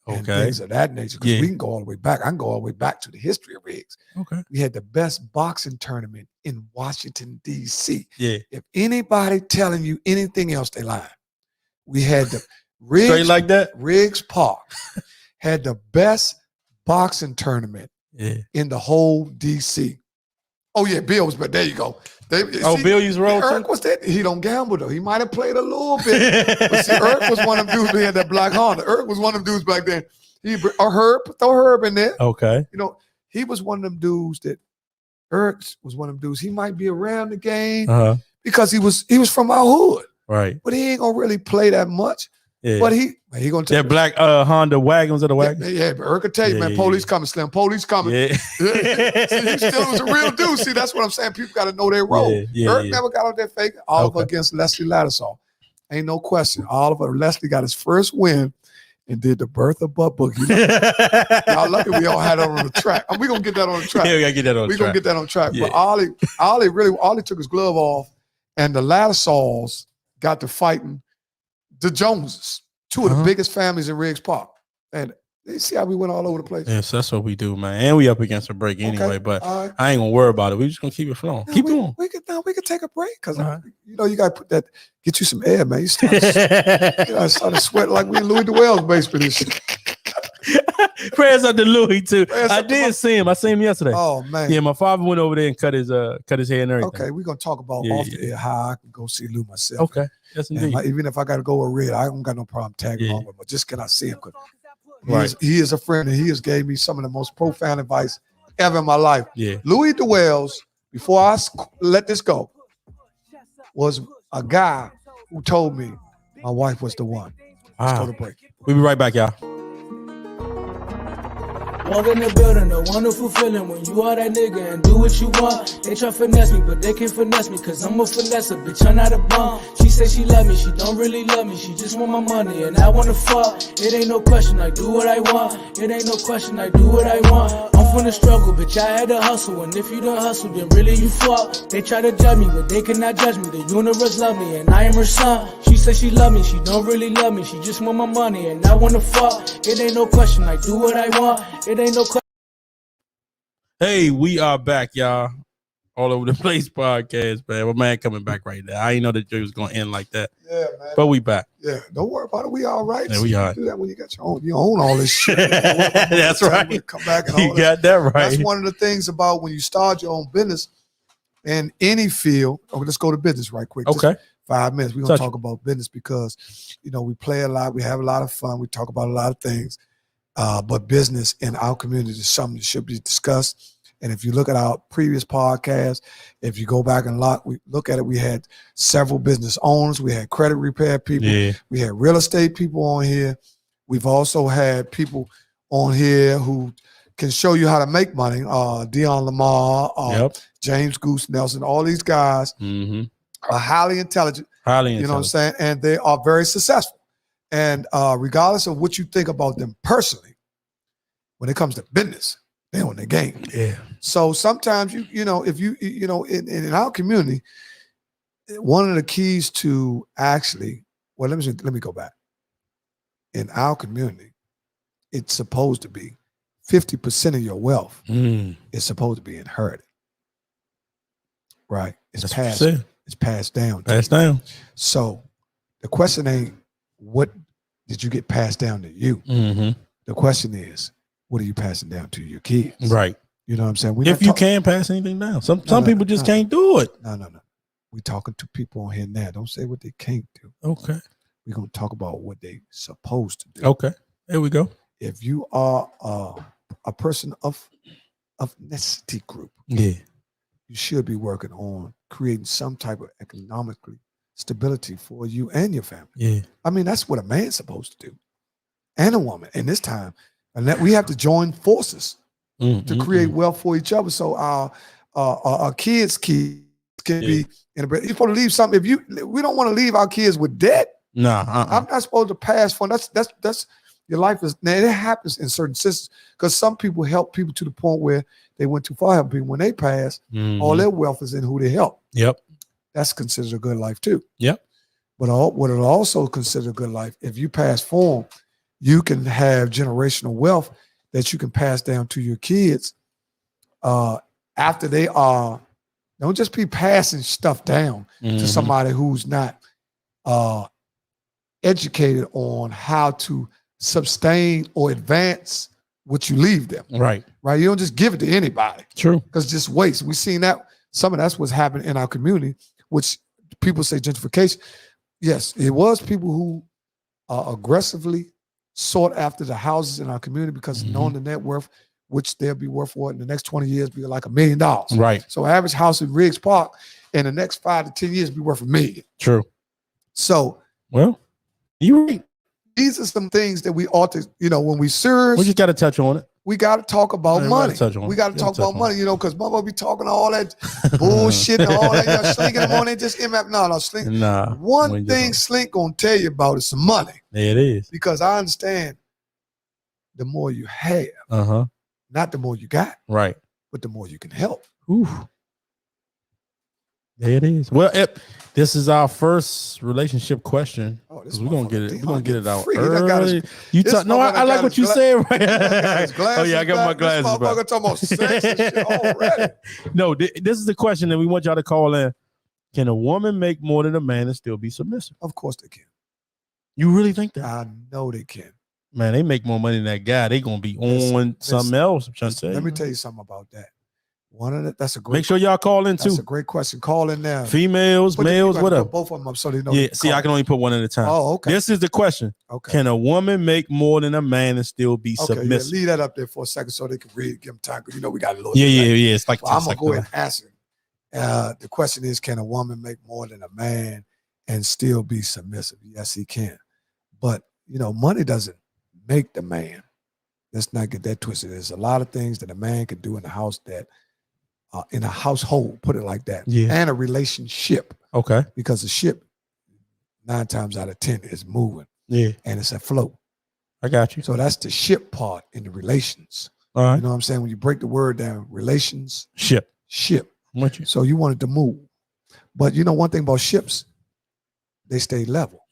and things of that nature, because we can go all the way back. I can go all the way back to the history of rigs. Okay. We had the best boxing tournament in Washington, D.C. Yeah. If anybody telling you anything else, they lying. We had the Riggs, straight like that. Riggs Park had the best boxing tournament in the whole D.C. Oh yeah, Bill was, but there you go. Bill used to roll Eric was that. He don't gamble though. He might have played a little bit. But see, Eric was one of them dudes who had that black Honda. Eric was one of them dudes back then. Herb, throw Herb in there. Okay. He was one of them dudes that Eric was one of them dudes. He might be around the game because he was from our hood. Right. But he ain't gonna really play that much. Yeah. But he gonna tell that black Honda wagons of the wagons. Yeah, but Eric could tell you, man, police coming, Slim. Police coming. Yeah. See, he still was a real dude. See, that's what I'm saying. People got to know their role. Eric never got on that fake. Oliver against Leslie Lattisaw. Ain't no question. Leslie got his first win and did the birth of Butt Boogie. Y'all lucky we all had it on the track. We're going to get that on the track. Yeah, we got to get that on the track. We're going to get that on the track. Yeah. But Ollie took his glove off, and the Lattisaws got to fighting the Joneses, two of the biggest families in Riggs Park. And you see how we went all over the place? Yes, that's what we do, man. And we up against a break anyway, but I ain't going to worry about it. We just going to keep it flowing. Keep going. We could take a break because, you got to get you some air, man. You started sweating like we in Louis DeWell's basement and shit. Prayers up to Louis, too. I did see him. I seen him yesterday. Oh, man. Yeah, my father went over there and cut his hair and everything. Okay, we're going to talk about off the air how I can go see Lou myself. Okay. Yes, indeed. Even if I got to go with Red, I don't got no problem tagging along with him. But just can I see him? He is a friend, and he has gave me some of the most profound advice ever in my life. Yeah. Louis DeWells, before I let this go, was a guy who told me my wife was the one. Let's go to break. We'll be right back, y'all. Walk in the building, a wonderful feeling when you are that nigga and do what you want. They try finesse me, but they can't finesse me, cause I'm a finesser, bitch, I'm not a bum. She say she love me, she don't really love me, she just want my money and I wanna fuck. It ain't no question, I do what I want. It ain't no question, I do what I want. I'm from the struggle, bitch, I had to hustle, and if you don't hustle, then really you fuck. They try to judge me, but they cannot judge me. The universe love me, and I am her son. She say she love me, she don't really love me, she just want my money and I wanna fuck. It ain't no question, I do what I want. It ain't no question. Hey, we are back, y'all. All over the place podcast, man. My man coming back right now. I didn't know that it was gonna end like that. Yeah, man. But we back. Yeah, don't worry about it. We all right. Yeah, we are. Do that when you got your own. You own all this shit. That's right. Come back and all you got that right. That's one of the things about when you start your own business in any field. Okay, let's go to business right quick. Okay. Just 5 minutes. We're gonna talk about business because we play a lot. We have a lot of fun. We talk about a lot of things. But business in our community is something that should be discussed. And if you look at our previous podcast, if you go back and look at it, we had several business owners. We had credit repair people. Yeah. We had real estate people on here. We've also had people on here who can show you how to make money. Dion Lamar, James Goose Nelson, all these guys are highly intelligent. You know what I'm saying? And they are very successful. And regardless of what you think about them personally, when it comes to business, they're on their game. Yeah. So sometimes if you in our community, one of the keys to actually, let me go back. In our community, it's supposed to be 50% of your wealth is supposed to be inherited. Right? It's It's passed down. Passed down. So the question ain't what did you get passed down to you. Mm-hmm. The question is, what are you passing down to your kids? Right. You know what I'm saying? If you can pass anything down, some people just can't do it. No. We're talking to people on here now. Don't say what they can't do. Okay. We're gonna talk about what they supposed to do. Okay. There we go. If you are a person of ethnicity group, yeah, you should be working on creating some type of economically stability for you and your family. Yeah. I mean, that's what a man's supposed to do, and a woman. In this time, and that we have to join forces to create wealth for each other. So our kids can be in a. You're supposed to leave something. We don't want to leave our kids with debt. Nah, I'm not supposed to pass for. That's your life is. Now it happens in certain systems because some people help people to the point where they went too far helping people. When they pass, all their wealth is in who they help. Yep. That's considered a good life too. Yep. But what it also considered a good life, if you pass form, you can have generational wealth that you can pass down to your kids after they are. Don't just be passing stuff down to somebody who's not educated on how to sustain or advance what you leave them. Right. Right. You don't just give it to anybody. True. Because just waste. We've seen that. Some of that's what's happening in our community, which people say gentrification. Yes, it was people who aggressively sought after the houses in our community because knowing the net worth, which they'll be worth for in the next 20 years, be like $1 million. Right. So average house in Riggs Park in the next 5 to 10 years be worth $1 million. True. So, well, you're right. These are some things that we ought to, when we serious. We just got to touch on it. We got to talk about money. We got to talk about money, because mama be talking all that bullshit and all that. Slinking them on there, just Slink. Nah. One thing Slink gonna tell you about is some money. There it is. Because I understand the more you have, not the more you got, right? But the more you can help. Ooh. There it is. Well, this is our first relationship question. Oh, we're gonna get it. We're gonna get it out early. I like what you said. Right? Oh yeah, I got my glasses. This motherfucker talking about sex and shit already. No, this is the question that we want y'all to call in. Can a woman make more than a man and still be submissive? Of course they can. You really think that? I know they can. Man, they make more money than that guy. They gonna be on something else. I'm trying to tell you. Let me tell you something about that. That's a great. Make sure y'all call in too. That's a great question. Call in now. Females, males, whatever. Both of them up so they know. Yeah. See, I can only put one at a time. Oh, okay. This is the question. Okay. Can a woman make more than a man and still be submissive? Yeah, leave that up there for a second so they can read. Give them time because we got a little. Yeah. It's like I'm gonna go ahead and answer. The question is, can a woman make more than a man and still be submissive? Yes, he can. But money doesn't make the man. Let's not get that twisted. There's a lot of things that a man can do in the house that. In a household, put it like that, and a relationship. Okay. Because a ship, 9 times out of 10, is moving. Yeah. And it's afloat. I got you. So that's the ship part in the relations. All right. You know what I'm saying? When you break the word down, relations, ship. I'm with you. So you want it to move. But one thing about ships, they stay level.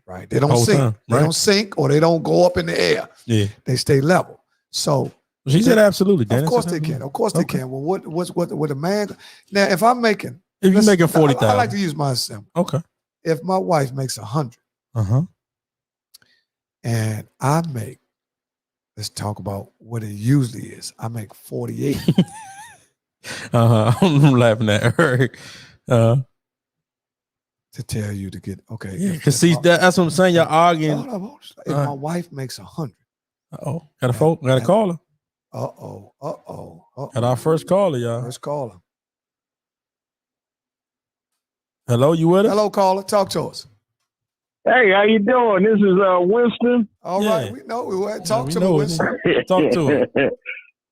Right? They don't sink. Time, right? They don't sink or they don't go up in the air. Yeah. They stay level. So she said absolutely. Of course they can. Of course they can. Well, what a man now? If you're making 40,000, I like to use my example. Okay. If my wife makes 100, and I make, let's talk about what it usually is. I make 48. I'm laughing at her. To tell you to get okay. Yeah, because see that's what I'm saying. You're arguing. If my wife makes 100, got a caller. Got our first caller, y'all. First caller. Hello, you with us? Hello, caller. Talk to us. Hey, how you doing? This is Winston. All right, we know. Talk to me, Winston. Talk to him.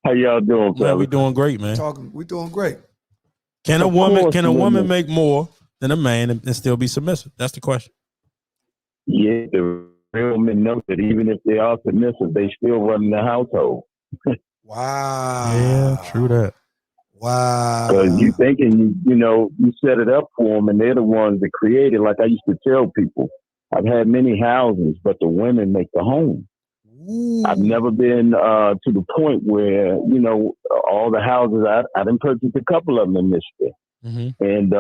How y'all doing, man? We doing great, man. We doing great. Can a woman make more than a man and still be submissive? That's the question. Yeah, the real men know that even if they are submissive, they still run the household. Wow. Yeah, true that. Wow. Because you thinking, you set it up for them and they're the ones that create it. Like I used to tell people, I've had many houses, but the women make the home. Ooh. I've never been to the point where, all the houses, I didn't purchase a couple of them in Michigan. And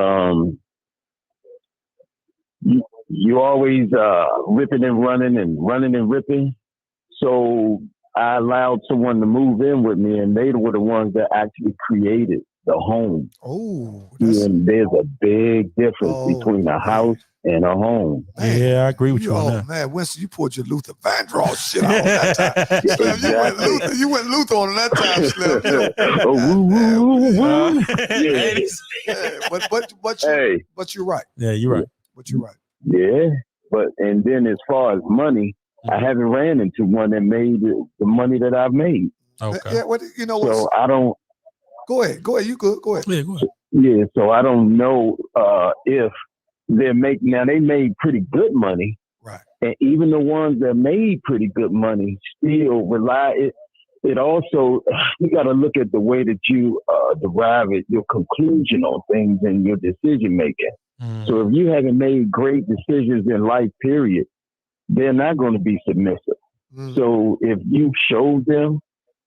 you always ripping and running and ripping. So I allowed someone to move in with me, and they were the ones that actually created the home. Oh, and there's a big difference between a house and a home. Man, yeah, I agree with you on that. Man, Winston, you pulled your Luther Vandross shit out on that time. Slim, Exactly. you went Luther on that time, Slim. But you're right. Yeah, you're right. But you're right. Yeah, and then as far as money, I haven't ran into one that made the money that I've made. Okay. Yeah, you know what? So I don't. Go ahead. You good? Go ahead. Yeah, go ahead. Yeah, so I don't know if they're making. Now they made pretty good money, right? And even the ones that made pretty good money still rely. It also, you got to look at the way that you derive it, your conclusion on things and your decision making. So if you haven't made great decisions in life, period, they're not going to be submissive. So if you show them,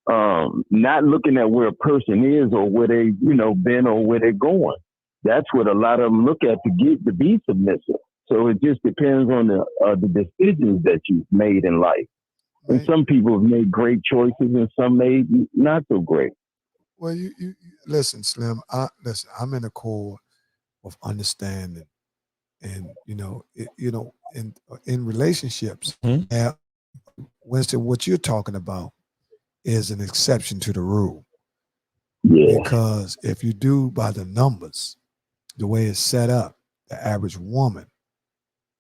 not looking at where a person is or where they, been or where they're going, that's what a lot of them look at to be submissive. So it just depends on the decisions that you've made in life. Right. And some people have made great choices and some made not so great. Well, you listen, Slim. I'm in accord with understanding, and in relationships. And Winston, what you're talking about is an exception to the rule. Yeah. Because if you do by the numbers, the way it's set up, the average woman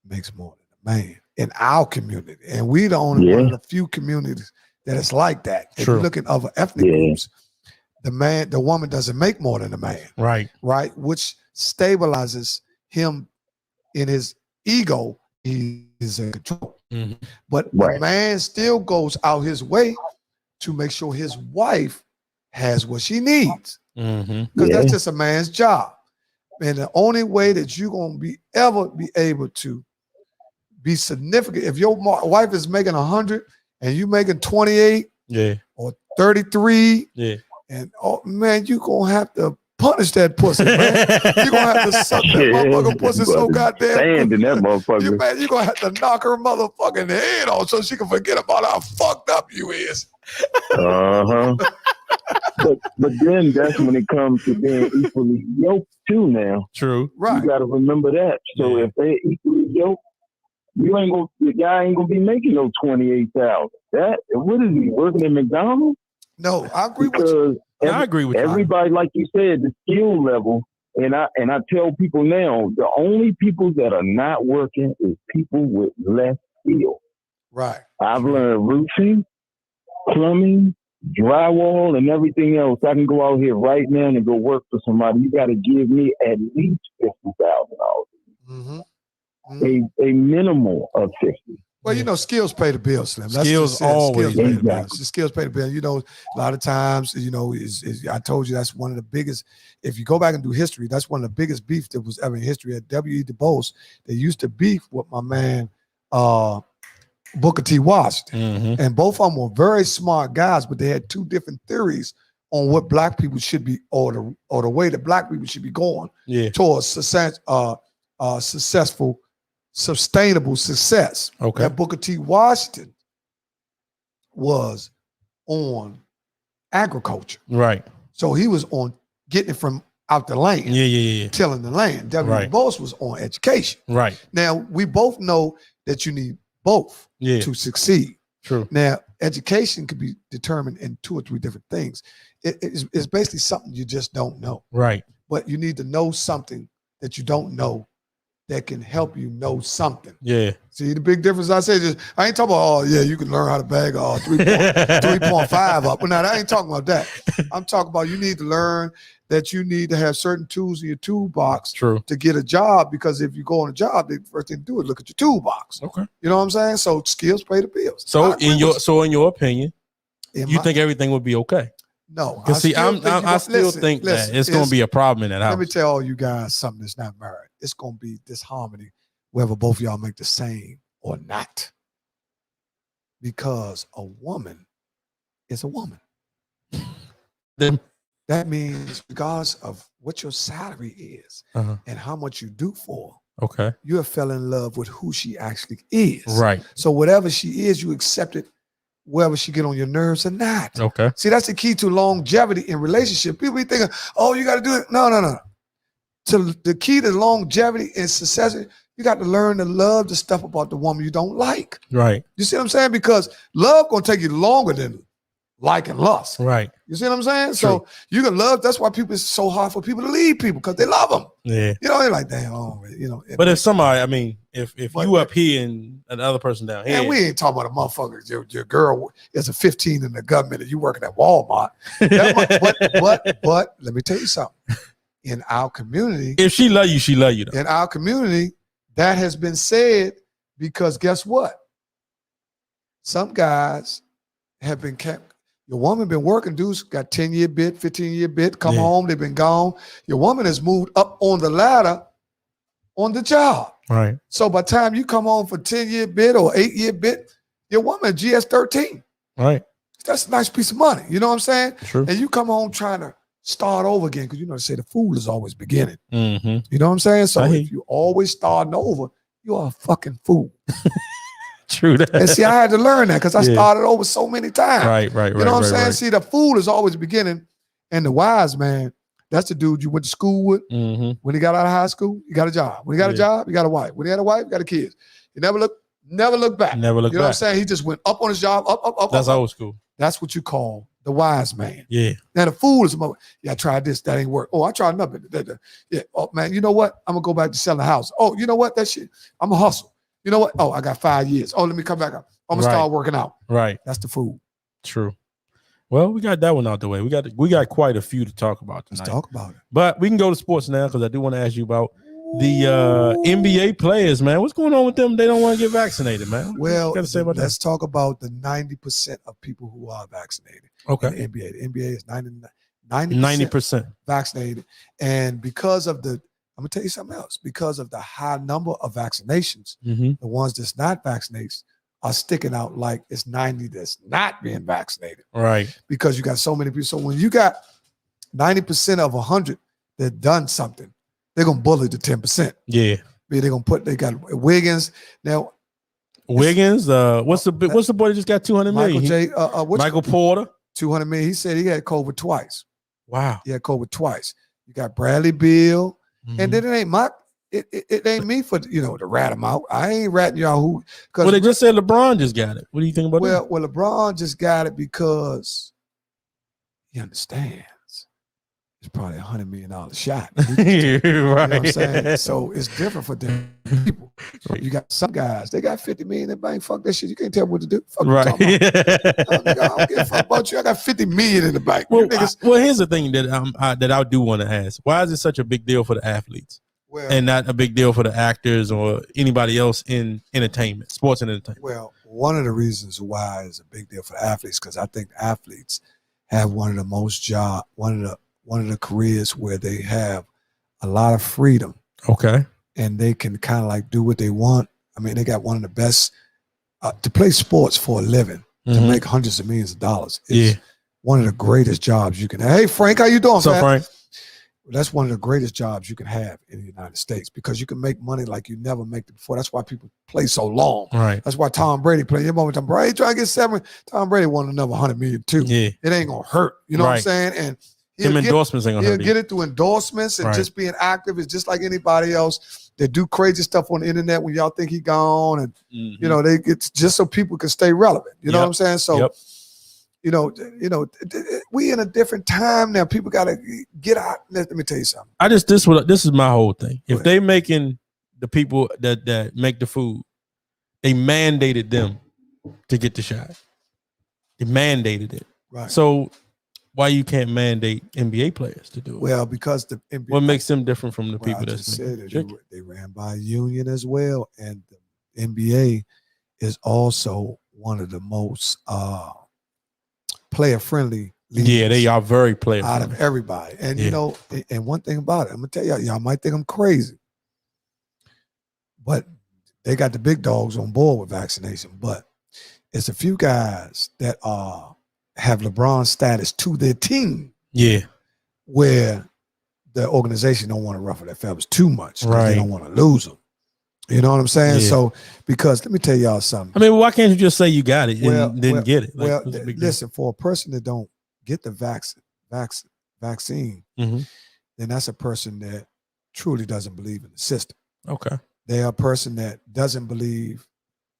makes more than a man in our community. And we the only one of the few communities that it's like that. If you look at other ethnic groups, the woman doesn't make more than a man. Right. Right. Which stabilizes him in his ego. He is in control. But the man still goes out his way to make sure his wife has what she needs. Because that's just a man's job. And the only way that you're going to ever be able to be significant, if your wife is making 100 and you making 28 or 33, and man, you're going to have to punish that pussy, man. You're going to have to suck that motherfucking pussy so goddamn stand in that motherfucker. Man, you're going to have to knock her motherfucking head off so she can forget about how fucked up you is. But then that's when it comes to being equally yoked too now. True. Right. You got to remember that. So if they're equally yoked, the guy ain't gonna be making no 28,000. What is he working at McDonald's? No, I agree with you. I agree with everybody, like you said, the skill level. And I tell people now, the only people that are not working is people with less skill. Right. I've learned roofing, plumbing, drywall, and everything else. I can go out here right now and go work for somebody. You got to give me at least $50,000. A minimal of 50. Well, skills pay the bills, Slim. Skills always pay the bills. Skills pay the bills. A lot of times, I told you that's one of the biggest. If you go back and do history, that's one of the biggest beef that was ever in history. At W.E. Du Bois, they used to beef with my man Booker T. Washington, and both of them were very smart guys, but they had two different theories on what black people should be, or the way that black people should be going towards successful. Sustainable success. Okay. That Booker T. Washington was on agriculture. Right. So he was on getting it from out the land. Tilling the land. W. Du Bois was on education. Right. Now, we both know that you need both to succeed. True. Now, education could be determined in 2 or 3 different things. It's basically something you just don't know. Right. But you need to know something that you don't know that can help you know something. Yeah. See the big difference? I say this. I ain't talking about, you can learn how to bag 3.5 up. But now, I ain't talking about that. I'm talking about you need to learn that you need to have certain tools in your toolbox to get a job, because if you go on a job, the first thing to do is look at your toolbox. Okay. You know what I'm saying? So skills pay the bills. So in your opinion, you think everything would be okay? No. Because I still think that it's going to be a problem in that house. Let me tell all you guys something that's not married. It's going to be disharmony whether both of y'all make the same or not. Because a woman is a woman. Then that means regardless of what your salary is and how much you do for, Okay. you have fell in love with who she actually is. Right. So whatever she is, you accept it, whether she get on your nerves or not. Okay. See, that's the key to longevity in relationship. People be thinking, oh, you got to do it. No. The key to longevity and success, you got to learn to love the stuff about the woman you don't like. Right. You see what I'm saying? Because love gonna take you longer than like and lust. Right. You see what I'm saying? True. So you can love. That's why it's so hard for people to leave people because they love them. Yeah. You know, they're like, damn, you know. But if somebody, I mean, if you up here and another person down here, and we ain't talking about a motherfucker. Your girl is a 15 in the government and you working at Walmart. But let me tell you something. In our community, if she love you, she love you. Though. In our community, that has been said because guess what? Some guys have been kept. Your woman been working, dudes got 10-year bid, 15-year bid, come home, they've been gone. Your woman has moved up on the ladder on the job. Right. So by the time you come home for 10-year bid or 8-year bid, your woman GS13. Right. That's a nice piece of money. You know what I'm saying? True. And you come home trying to start over again because you know they say the fool is always beginning. Mm-hmm. You know what I'm saying? So if you always starting over, you are a fucking fool. True that. And see, I had to learn that because I started over so many times. Right. You know what I'm saying? See, the fool is always beginning, and the wise man, that's the dude you went to school with. Mm-hmm. When he got out of high school, you got a job. When he got a job, you got a wife. When he had a wife, you got a kid. You never look back. Never look back. You know what I'm saying? He just went up on his job, up. That's up. old school. That's what you call the wise man. Yeah. Now the fool is, I tried this, that ain't work. Oh, I tried nothing. Yeah. Oh man, you know what? I'm gonna go back to selling a house. Oh, you know what? That shit. I'm a hustle. You know what? Oh, I got 5 years. Oh, let me come back up. I'm gonna start working out. Right. That's the fool. True. Well, we got that one out the way. We got quite a few to talk about tonight. Let's talk about it. But we can go to sports now because I do want to ask you about the NBA players, man. What's going on with them? They don't want to get vaccinated, man. Well, Let's talk about the 90% of people who are vaccinated. Okay. In the NBA. The NBA is 90% vaccinated. And because of I'm gonna tell you something else. Because of the high number of vaccinations, the ones that's not vaccinated are sticking out like it's 90 that's not being vaccinated. Right. Because you got so many people. So when you got 90% of 100 that done something, they're gonna bully the 10%. Yeah. They're gonna they got Wiggins. Now Wiggins, what's the boy that just got 200 million? Michael Porter. 200 million. He said he had COVID twice. Wow. He had COVID twice. You got Bradley Beal. And then it ain't me for to rat him out. I ain't ratting y'all who. Well, they just said LeBron just got it. What do you think about that? Well, LeBron just got it because he understands it's probably $100 million shot. Right. You know what I'm saying? So it's different for different people. You got some guys, they got 50 million in the bank. Fuck that shit. You can't tell them what to do. Fuck right. I don't give a fuck about you. I got 50 million in the bank. Well, here's the thing that I do want to ask. Why is it such a big deal for the athletes? And not a big deal for the actors or anybody else in entertainment, sports and entertainment? Well, one of the reasons why it's a big deal for the athletes, because I think athletes have one of the careers where they have a lot of freedom. Okay. And they can kind of like do what they want. I mean, they got one of the best to play sports for a living, to make hundreds of millions of dollars. It's one of the greatest jobs you can have. Hey, Frank, how you doing, What's up, Frank? That's one of the greatest jobs you can have in the United States because you can make money like you never made it before. That's why people play so long. Right. That's why Tom Brady played. Tom Brady trying to get 7. Tom Brady wanted another 100 million too. Yeah. It ain't gonna hurt. You know what I'm saying? And endorsements ain't gonna hurt. He'll get it through endorsements and just being active is just like anybody else that do crazy stuff on the internet when y'all think he gone, and it's just so people can stay relevant. You know what I'm saying? So. We in a different time now. People got to get out. Let me tell you something. This is my whole thing. If they making the people that make the food, they mandated them to get the shot. They mandated it. Right. So why you can't mandate NBA players to do it? Well, because the NBA. What makes them different from the people that said it? They ran by a union as well, and the NBA is also one of the most player-friendly leagues. Yeah, they are very player-friendly. Out of everybody. And, and one thing about it, I'm going to tell y'all might think I'm crazy, but they got the big dogs on board with vaccination. But it's a few guys that have LeBron status to their team. Yeah. Where the organization don't want to ruffle their feathers too much. Right. They don't want to lose them. You know what I'm saying? Yeah. So, because let me tell y'all something. I mean, why can't you just say you got it and didn't get it? Like, Listen, for a person that don't get the vaccine, mm-hmm. then that's a person that truly doesn't believe in the system. Okay. They're a person that doesn't believe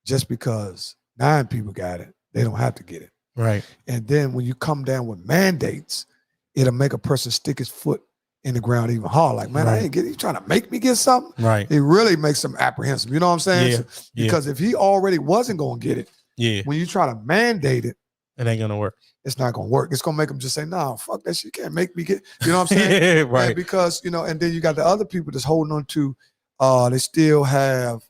just because 9 people got it, they don't have to get it. Right. And then when you come down with mandates, it'll make a person stick his foot in the ground even hard. Like, man, I ain't get it. You trying to make me get something? Right. It really makes them apprehensive. You know what I'm saying? Yeah. So, because if he already wasn't going to get it, when you try to mandate it, it ain't going to work. It's not going to work. It's going to make them just say, no, fuck that shit. You can't make me get, you know what I'm saying? Right. And because, and then you got the other people that's holding on to, they still have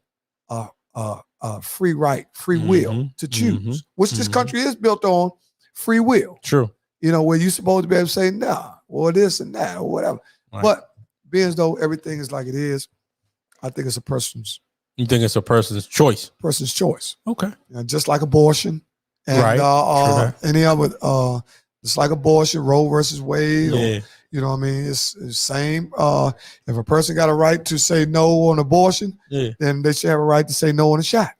free will to choose, which this country is built on free will. True. Where you're supposed to be able to say, nah, or this and that, or whatever. Right. But being as though everything is like it is, I think it's a person's. You think it's a person's choice? Person's choice. Okay. Just like abortion. And any other, just like abortion, Roe versus Wade. Yeah. Or, you know what I mean? It's the same. If a person got a right to say no on abortion, then they should have a right to say no on a shot.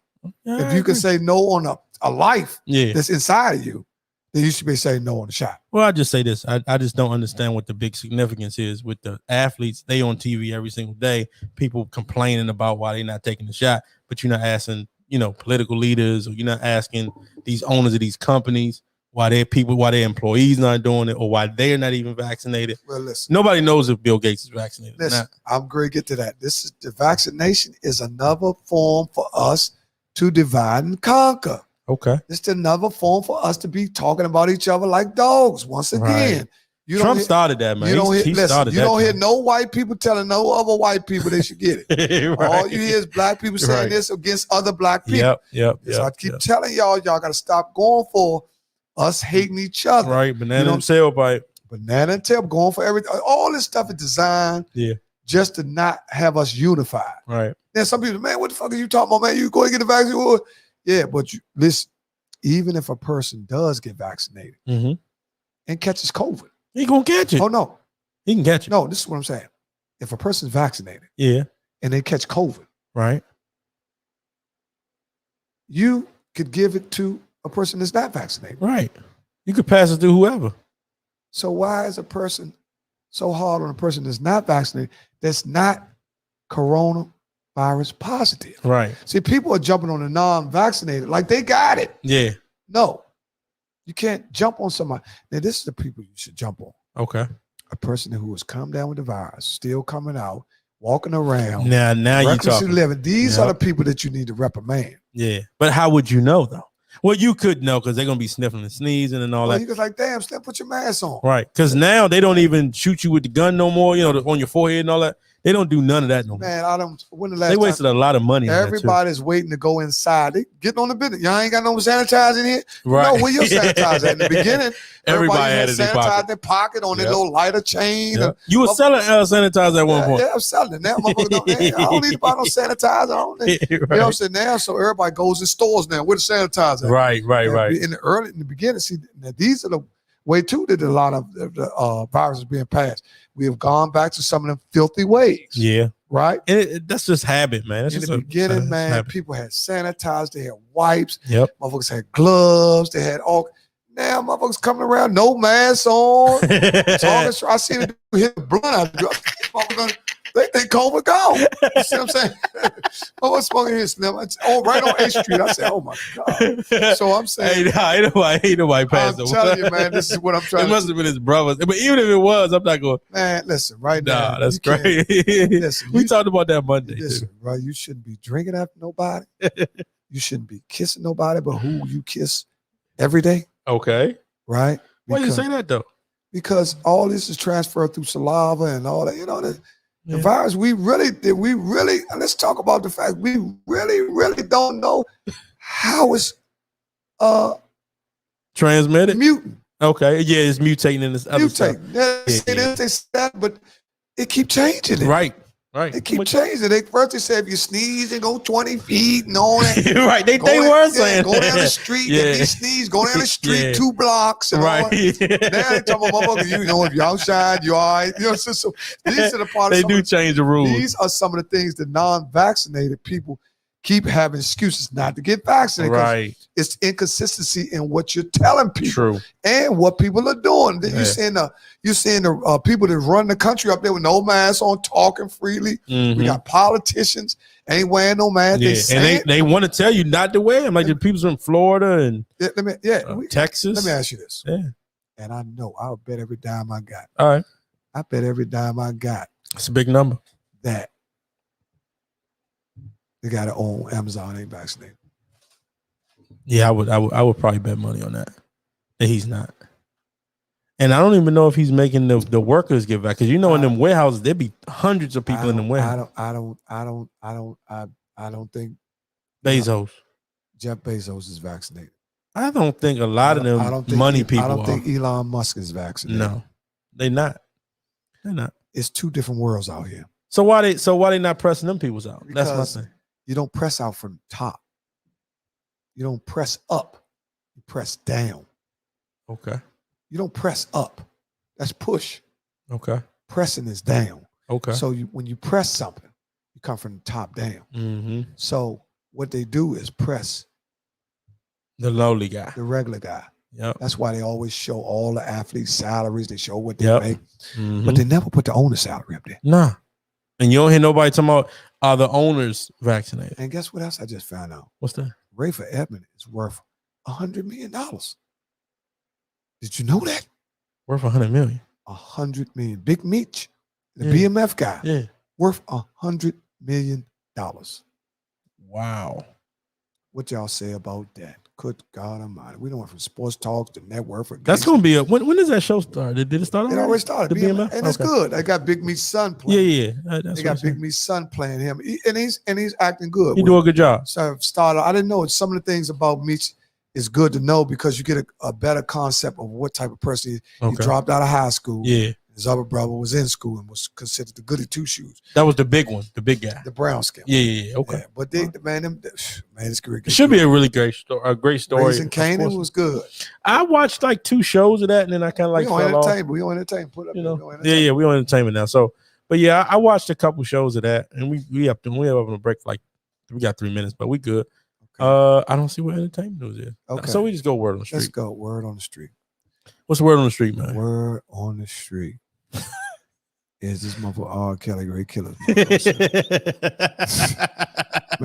Yeah, if you can say no on a life that's inside of you, then you should be saying no on the shot. Well, I just say this. I just don't understand what the big significance is with the athletes. They on TV every single day, people complaining about why they're not taking the shot, but you're not asking, political leaders, or you're not asking these owners of these companies why their employees not doing it, or why they're not even vaccinated. Well, listen. Nobody knows if Bill Gates is vaccinated. Listen, I'm going to get to that. The vaccination is another form for us to divide and conquer. Okay. It's another form for us to be talking about each other like dogs. Once again, Trump started that, man. You don't hear no white people telling no other white people they should get it. All you hear is black people saying this against other black people. Yep. So I keep telling y'all got to stop going for us hating each other. Right. Banana and tailbite. Banana and tail, going for everything. All this stuff is designed just to not have us unified. Right. Then some people, man, what the fuck are you talking about, man? You go and get the vaccine? Yeah, but listen, even if a person does get vaccinated and catches COVID, he gonna catch it. Oh no, he can catch it. No, this is what I'm saying. If a person's vaccinated, and they catch COVID, right, you could give it to a person that's not vaccinated. Right, you could pass it to whoever. So why is a person so hard on a person that's not vaccinated, that's not coronavirus positive? Right. See, people are jumping on the non-vaccinated like they got it. Yeah. No, you can't jump on somebody. Now, this is the people you should jump on. Okay. A person who has come down with the virus, still coming out, walking around. Now you talking. Living. These are the people that you need to reprimand. Yeah. But how would you know, though? Well, you could know because they're going to be sniffling and sneezing and all that. You was like, damn, Slim, put your mask on. Right. Because now they don't even shoot you with the gun no more, on your forehead and all that. They don't do none of that no more. Man, they wasted a lot of money. Everybody's waiting to go inside. They getting on the business. Y'all ain't got no sanitizer in here. Right. No, where your sanitizer at? In the beginning, everybody had sanitizer in their pocket on their little lighter chain. Yep. You were selling sanitizer at one point. Yeah, I'm selling it now. I don't need to buy no sanitizer. You know what I'm saying? Now, so everybody goes in stores now with a sanitizer. Right. In the beginning, see, now these are the way too that a lot of the viruses being passed. We have gone back to some of them filthy ways. Yeah. Right? And that's just habit, man. In the beginning, man, habit. People had sanitized, they had wipes, motherfuckers had gloves, they had all. Now motherfuckers coming around, no mask on. I seen it hit the blunt out. They think COVID gone. You see what I'm saying? What's smoking here, Slim? Right on 8th Street. I said, oh my God. So I'm saying, ain't nobody passed. I'm telling you, man, this is what I'm trying. It must have been his brothers, but even if it was, I'm not going. Man, listen, right now. Nah, that's great. Listen, we talked about that Monday. Listen, right? You shouldn't be drinking after nobody. You shouldn't be kissing nobody, but who you kiss every day. Okay. Right? Why do you say that though? Because all this is transferred through saliva and all that. The virus, we really, let's talk about the fact we really don't know how it's transmitted. Mutant. Okay. Yeah, it's mutating in this other stuff. They say that, but it keep changing it. Right. Right. They keep changing. First they said if you sneeze, they go 20 feet and all that. Right. They were saying go down the street. Yeah. If you sneeze, go down the street Yeah. 2 blocks. And Right. all that. Now they talking about motherfuckers, you know, if you outside, you all right. You know, so these are the parts. They do change the rules. These are some of the things that non-vaccinated people keep having excuses not to get vaccinated. Right. It's inconsistency in what you're telling people. True. And what people are doing. Yeah. You're seeing the people that run the country up there with no masks on, talking freely. Mhm. We got politicians ain't wearing no mask. Yeah. They want to tell you not to wear them. Like the people from Florida and Texas. Let me ask you this. Yeah. And I know I'll bet every dime I got. All right. I bet every dime I got It's a big number. that the guy that own Amazon ain't vaccinated. Yeah, I would probably bet money on that he's not. And I don't even know if he's making the workers get back, because in them warehouses there'd be hundreds of people in them warehouses. I don't think Bezos. Jeff Bezos is vaccinated. I don't think a lot of them people. I don't think Elon Musk is vaccinated. No, they're not. They're not. It's 2 different worlds out here. So why they not pressing them peoples out? Because that's my thing. You don't press out from the top. You don't press up. You press down. Okay. You don't press up. That's push. Okay. Pressing is down. Okay. So when you press something, you come from the top down. Mm-hmm. So what they do is press the lowly guy, the regular guy. Yep. That's why they always show all the athletes' salaries. They show what they make, Mm-hmm. but they never put the owner's salary up there. Nah. And you don't hear nobody talking about are the owners vaccinated. And guess what else I just found out? What's that? Rafer Edmond is worth $100 million. Did you know that? Worth $100 million. $100 million. Big Meech, the Yeah. BMF guy, Yeah. worth $100 million. Wow. What y'all say about that? Good God Almighty. We don't went from sports talks to network for That's going to be when does that show start? Did it start It already started. The BMF? And it's Okay. good. I got Big Meech's son playing. Yeah. They got Big Meech's son playing him. And he's acting good. You do a good job. So I didn't know some of the things about Meech is good to know because you get a better concept of what type of person he is. Okay. He dropped out of high school. Yeah. His other brother was in school and was considered the goody 2-shoes. That was the big one, the big guy. The brown skin. Yeah. Okay. Yeah, but it's great. It should be a really great story. A great story. Raising Canaan was good. I watched like 2 shows of that, and then I kind of like we on fell off. entertainment. We on entertainment. Put up. We on entertainment now. So, but yeah, I watched a couple shows of that, and we up on a break. Like we got 3 minutes, but we good. Okay. I don't see what entertainment news is. Okay. So we just go word on the street. Let's go word on the street. What's the word on the street, man? Word on the street. Is this motherfucker R. Kelly great killer? Man,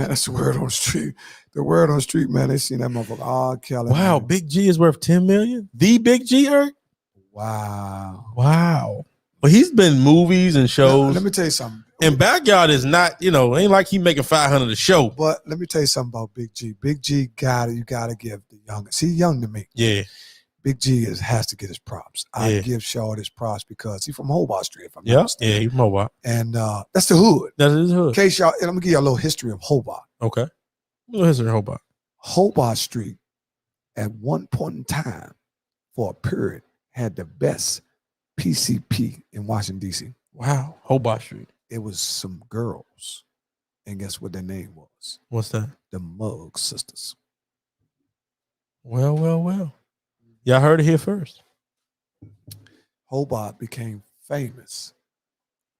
that's the word on the street. The word on the street, man. They seen that motherfucker R. Kelly. Wow, man. Big G is worth $10 million. The Big G, Eric? Wow. Well, he's been movies and shows. Let me tell you something. And Backyard is not, ain't like he making 500 a show. But let me tell you something about Big G. Big G you gotta give the youngest. He's young to me. Yeah. Big G has to get his props. I give Shaw his props because he's from Hobart Street, if I'm not mistaken. Yeah, he's from Hobart. And that's the hood. That is hood. In case y'all, let me give you a little history of Hobart. Okay. A little history of Hobart. Hobart Street, at one point in time, for a period, had the best PCP in Washington, D.C. Wow. Hobart Street. It was some girls. And guess what their name was? What's that? The Mugg Sisters. Well. Y'all heard it here first. Hobart became famous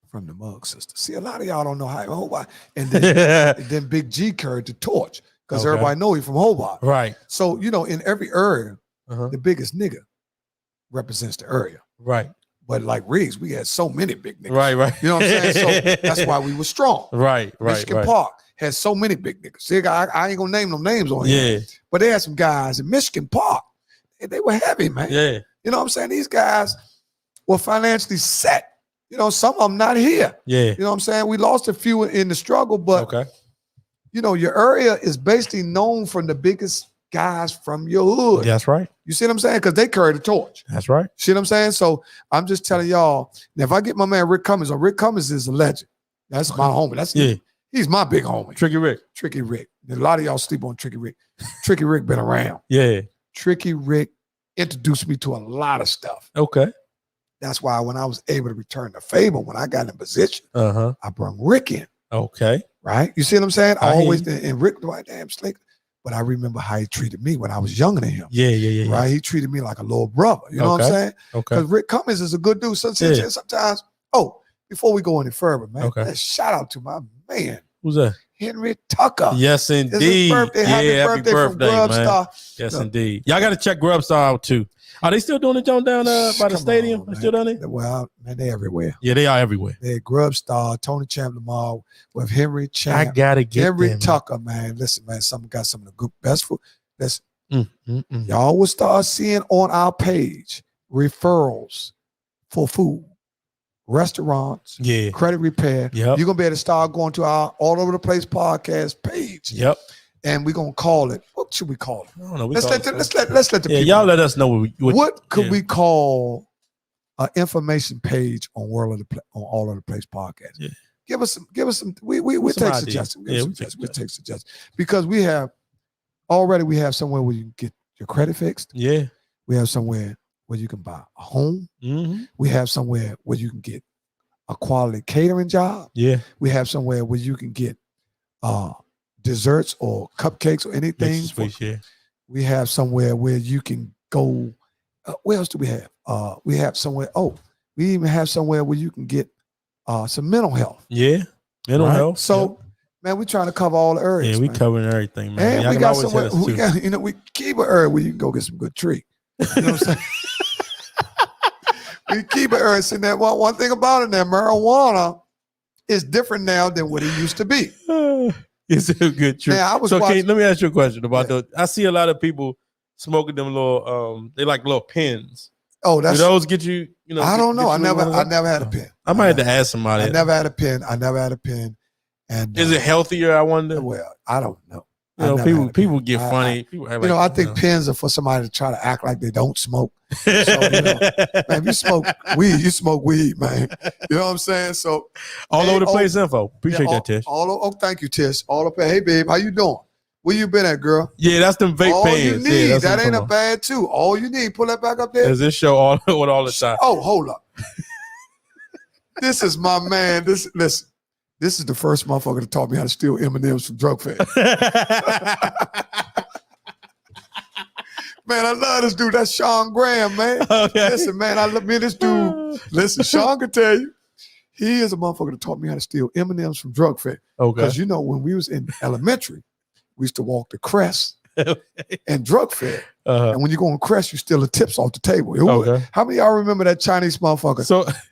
from the Mugg Sisters. See, a lot of y'all don't know how Hobart. And then Big G carried the torch because everybody know he from Hobart. Right. So, in every area, the biggest nigga represents the area. Right. But like Riggs, we had so many big niggas. Right. You know what I'm saying? So that's why we were strong. Right. Michigan Park had so many big niggas. See, I ain't gonna name no names on here. But they had some guys in Michigan Park. They were heavy, man. Yeah. You know what I'm saying? These guys were financially set. Some of them not here. Yeah. You know what I'm saying? We lost a few in the struggle, but your area is basically known from the biggest guys from your hood. That's right. You see what I'm saying? Because they carry the torch. That's right. See what I'm saying? So I'm just telling y'all, now if I get my man Rick Cummings on, Rick Cummings is a legend. That's my homie. He's my big homie. Tricky Rick. And a lot of y'all sleep on Tricky Rick. Tricky Rick been around. Yeah. Tricky Rick introduced me to a lot of stuff. Okay. That's why when I was able to return the favor, when I got in position, Uh-huh. I brought Rick in. Okay. Right? You see what I'm saying? I hear Always, you. and Rick, like, damn, slick. But I remember how he treated me when I was younger than him. Yeah. Right? He treated me like a little brother. You know what I'm saying? Okay. Because Rick Cummings is a good dude. Sometimes, before we go any further, man, shout out to my man. Who's that? Henry Tucker. Yes, indeed. It's his birthday. Happy birthday from Grub man. Star. Yes, indeed. Y'all got to check Grub Star out too. Are they still doing the joint down by the stadium? They still doing it? Well, man, they're everywhere. Yeah, they are everywhere. They're Grub Star, Tony Champ Lamar with Henry Champ. I gotta get Henry them, Tucker, man. Listen, man, got some of the good best food. Listen, y'all will start seeing on our page referrals for food, restaurants, credit repair. Yep. You're gonna be able to start going to our All Over the Place podcast page. Yep. And we're gonna call it. What should we call it? I don't know. Let's let the people. Y'all let us know what could we call an information page on All Over the Place podcast? Yeah. Give us some. We take suggestions. We take suggestions because we have somewhere where you can get your credit fixed. Yeah. We have somewhere where you can buy a home. Mm-hmm. We have somewhere where you can get a quality catering job. Yeah. We have somewhere where you can get desserts or cupcakes or anything. We have somewhere where you can go. Where else do we have? We have somewhere. We even have somewhere where you can get some mental health. Yeah, mental health. So, man, we're trying to cover all the areas. Yeah, we covering everything, man. And we got somewhere. We keep an area where you can go get some good tree. You know what I'm saying? We keep an area sitting there. Well, one thing about it, now marijuana is different now than what it used to be. It's a good tree. Man, let me ask you a question about I see a lot of people smoking them little they like little pens. Oh, do those get you? I don't know. I never had a pen. I might have to ask somebody. I never had a pen. And is it healthier? I wonder. Well, I don't know. People get funny. I think pens are for somebody to try to act like they don't smoke. So, man, if you smoke weed, man. You know what I'm saying? So all over the place info. Appreciate that, Tish. Thank you, Tish. Hey, babe, how you doing? Where you been at, girl? Yeah, that's them vape pens. All you need. That ain't a bad too. All you need. Pull that back up there. Does this show all the time? Oh, hold up. This is my man. Listen. This is the first motherfucker that taught me how to steal M&Ms from drug fair. Man, I love this dude. That's Sean Graham, man. Okay. Listen, man, I love me this dude. Listen, Sean can tell you. He is a motherfucker that taught me how to steal M&Ms from drug fair. Okay. Because, when we was in elementary, we used to walk the crest and drug fair. And when you go on crest, you steal the tips off the table. How many of y'all remember that Chinese motherfucker?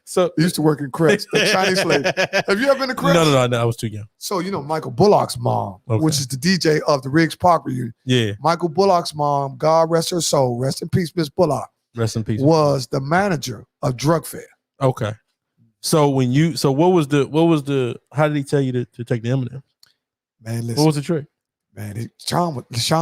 So he used to work in crest, the Chinese lady. Have you ever been to crest? No, I was too young. So Michael Bullock's mom, which is the DJ of the Riggs Park reunion. Yeah. Michael Bullock's mom, God rest her soul, rest in peace, Miss Bullock. Rest in peace. Was the manager of drug fair. Okay. So what was the how did he tell you to take the M&M? Man, listen. What was the trick? Man, Sean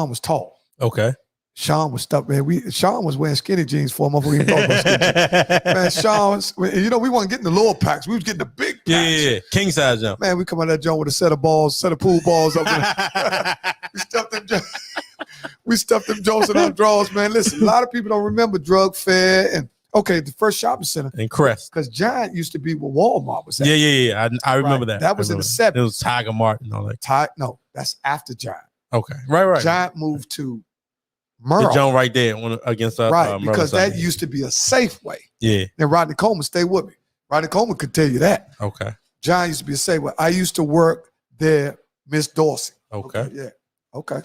was tall. Okay. Sean was stuck, man. Sean was wearing skinny jeans for a month. We didn't talk about skinny jeans. Man, Sean was, we weren't getting the lower packs. We was getting the big packs. Yeah. King size jump. Man, we come out of that joint with a set of pool balls up there. We stuffed them joints in our drawers, man. Listen, a lot of people don't remember drug fair and the first shopping center. And Crest. Because Giant used to be where Walmart was at. Yeah. I remember that. That was in the 70s. It was Tiger Mart and all that. No, that's after Giant. Okay. Right. Giant moved to Merle. The joint right there against right, because that used to be a Safeway. Yeah. And Rodney Coleman, stay with me. Rodney Coleman could tell you that. Okay. Giant used to be a Safeway. I used to work there, Miss Dorsey. Okay. Yeah. Okay.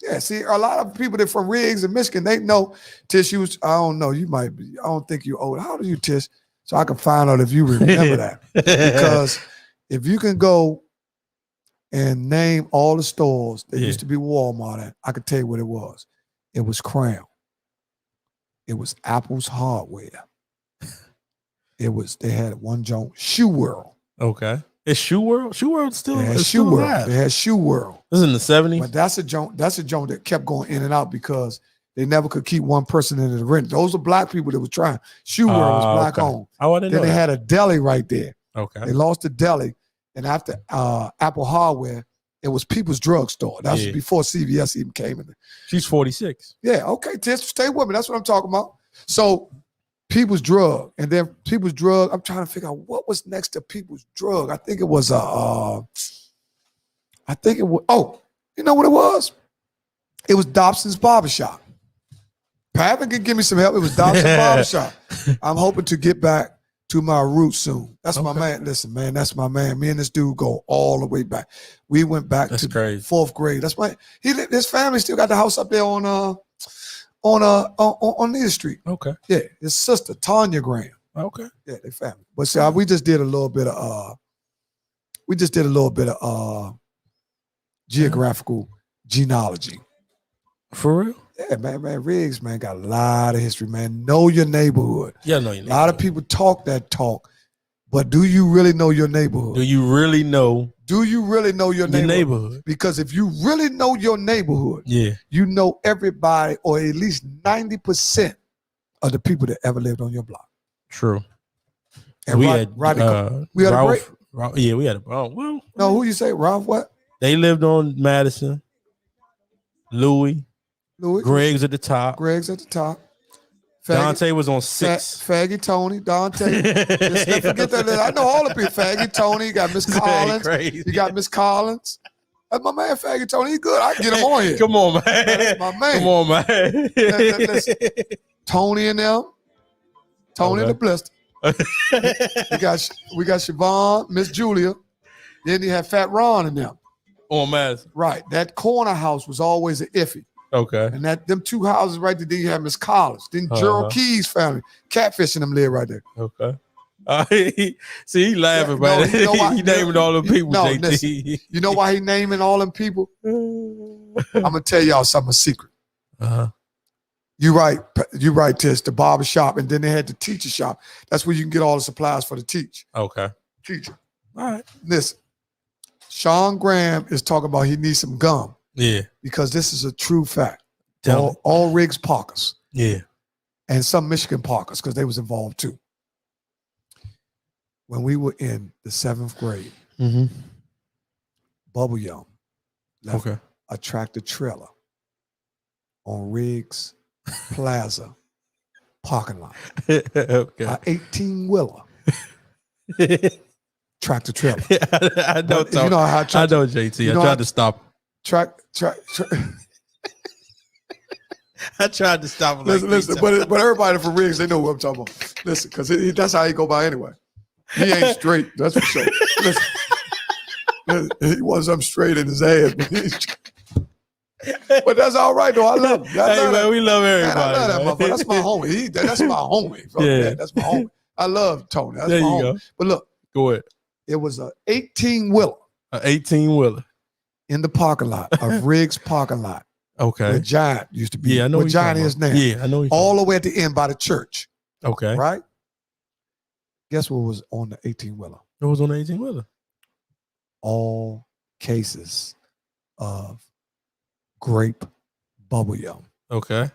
Yeah, see, a lot of people that from Riggs and Michigan, they know Tish. I don't know, you might be. I don't think you're old. How old are you, Tish? So I can find out if you remember that. Because if you can go and name all the stores that used to be Walmart at, I can tell you what it was. It was Crown. It was Apple's Hardware. They had one joint, Shoe World. Okay. It's Shoe World? Shoe World still They had Shoe World. They had Shoe World. This is in the 70s? But that's a joint that kept going in and out because they never could keep one person in the rent. Those are black people that were trying. Shoe World was black owned. Oh, I didn't know Then they had a deli right there. Okay. They lost the deli. And after Apple Hardware, it was People's Drug Store. That was before CVS even came in. She's 46. Yeah, okay, Tish, stay with me. That's what I'm talking about. So People's Drug, and then People's Drug. I'm trying to figure out what was next to People's Drug. I think it was Oh, you know what it was? It was Dobson's Barbershop. Patrick can give me some help. It was Dobson's Barbershop. I'm hoping to get back to my roots soon. That's my man. Listen, man, that's my man. Me and this dude go all the way back. We went back to crazy. 4th grade. That's my. His family still got the house up there on Near Street. Okay. Yeah, his sister Tanya Graham. Okay. Yeah, they family. But see, we just did a little bit of geographical genealogy. For real? Yeah, man, Riggs, man, got a lot of history, man. Know your neighborhood. Yeah, know your neighborhood. A lot of people talk that talk, but do you really know your neighborhood? Do you really know your neighborhood? Because if you really know your neighborhood, you know everybody, or at least 90% of the people that ever lived on your block. True. And we had Ralph, a break. We had a well. No, who you say, Ralph? What? They lived on Madison, Louis. Greg's at the top. Dante was on 6. Faggy Tony, Dante. Just don't forget that. I know all the people. Faggy Tony. You got Miss Collins. You got Miss Collins. That's my man, Faggy Tony. He good. I can get him on here. Come on, man. That's my man. Come on, man. Listen. Tony and them. Tony the Blister. we got Siobhan, Miss Julia. Then you had Fat Ron and them. On Madison. Right. That corner house was always an iffy. Okay. And them 2 houses right there, then you have Miss Collins. Then Gerald Key's family. Catfish and them live right there. Okay. See, he laughing, man. You know why, he naming all them people, JT. Listen, you know why he naming all them people? I'm going to tell y'all something, a secret. You right, Tish, the barber shop, and then they had the teacher shop. That's where you can get all the supplies for the teacher. Okay. Teacher. All right. Listen, Sean Graham is talking about he needs some gum. Yeah. Because this is a true fact. All Riggs Parkers. Yeah. And some Michigan Parkers, because they was involved too. When we were in the 7th grade, Bubble Yum left a tractor trailer on Riggs Plaza parking lot. An 18-wheeler tractor trailer. I know, you know how I know, JT. I tried to stop. I tried to stop him. Listen, but everybody from Riggs, they know what I'm talking about. Listen, because that's how he go by anyway. He ain't straight, that's for sure. Listen, he wants something straight in his ass, but that's all right though. I love him. Man, we love everybody. Man, I love that motherfucker. That's my homie. That's my homie. Yeah. That's my homie. I love Tony. That's there my you homie. Go. But look, go ahead. It was an 18-wheeler. An 18-wheeler in the parking lot of Riggs parking lot. Okay. Where Giant used to be. Yeah, I know where Giant is now. Yeah, I know. All the way at the end by the church. Okay. Right? Guess what was on the 18-wheeler? It was on the 18-wheeler. All cases of grape bubble yum. Okay.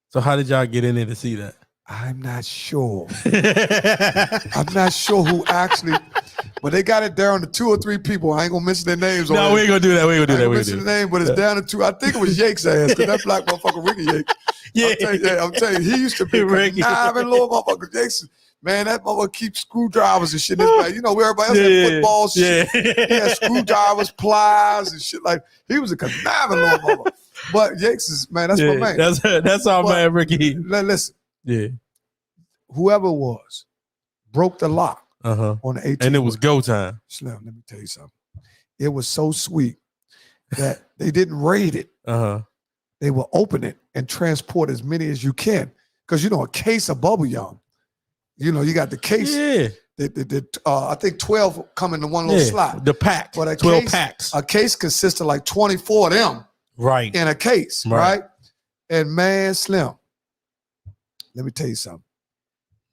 So how did y'all get in there to see that? I'm not sure. I'm not sure who actually, but they got it down to 2 or 3 people. I ain't gonna mention their names. No, we ain't gonna do that. We ain't gonna do that. I ain't gonna mention the name, but it's down to 2. I think it was Yake's ass, because that black motherfucker Ricky Yake. I'm telling you, he used to be conniving little motherfucker. Jason, man, that motherfucker keeps screwdrivers and shit in his back. You know where everybody else had football shit. Yeah. He had screwdrivers, pliers, and shit like. He was a conniving little motherfucker. But Yake's is, man, that's my man. That's our man, Ricky. Listen. Yeah. Whoever it was broke the lock on the 18th. And it was go time. Slim, let me tell you something. It was so sweet that they didn't raid it. They will open it and transport as many as you can. Because, you know, a case of bubble yum, you know, you got the case. Yeah. I think 12 come in the one little slot. The pack. But 12 packs. A case consists of like 24 of them. Right. In a case. Right. And man, Slim, let me tell you something.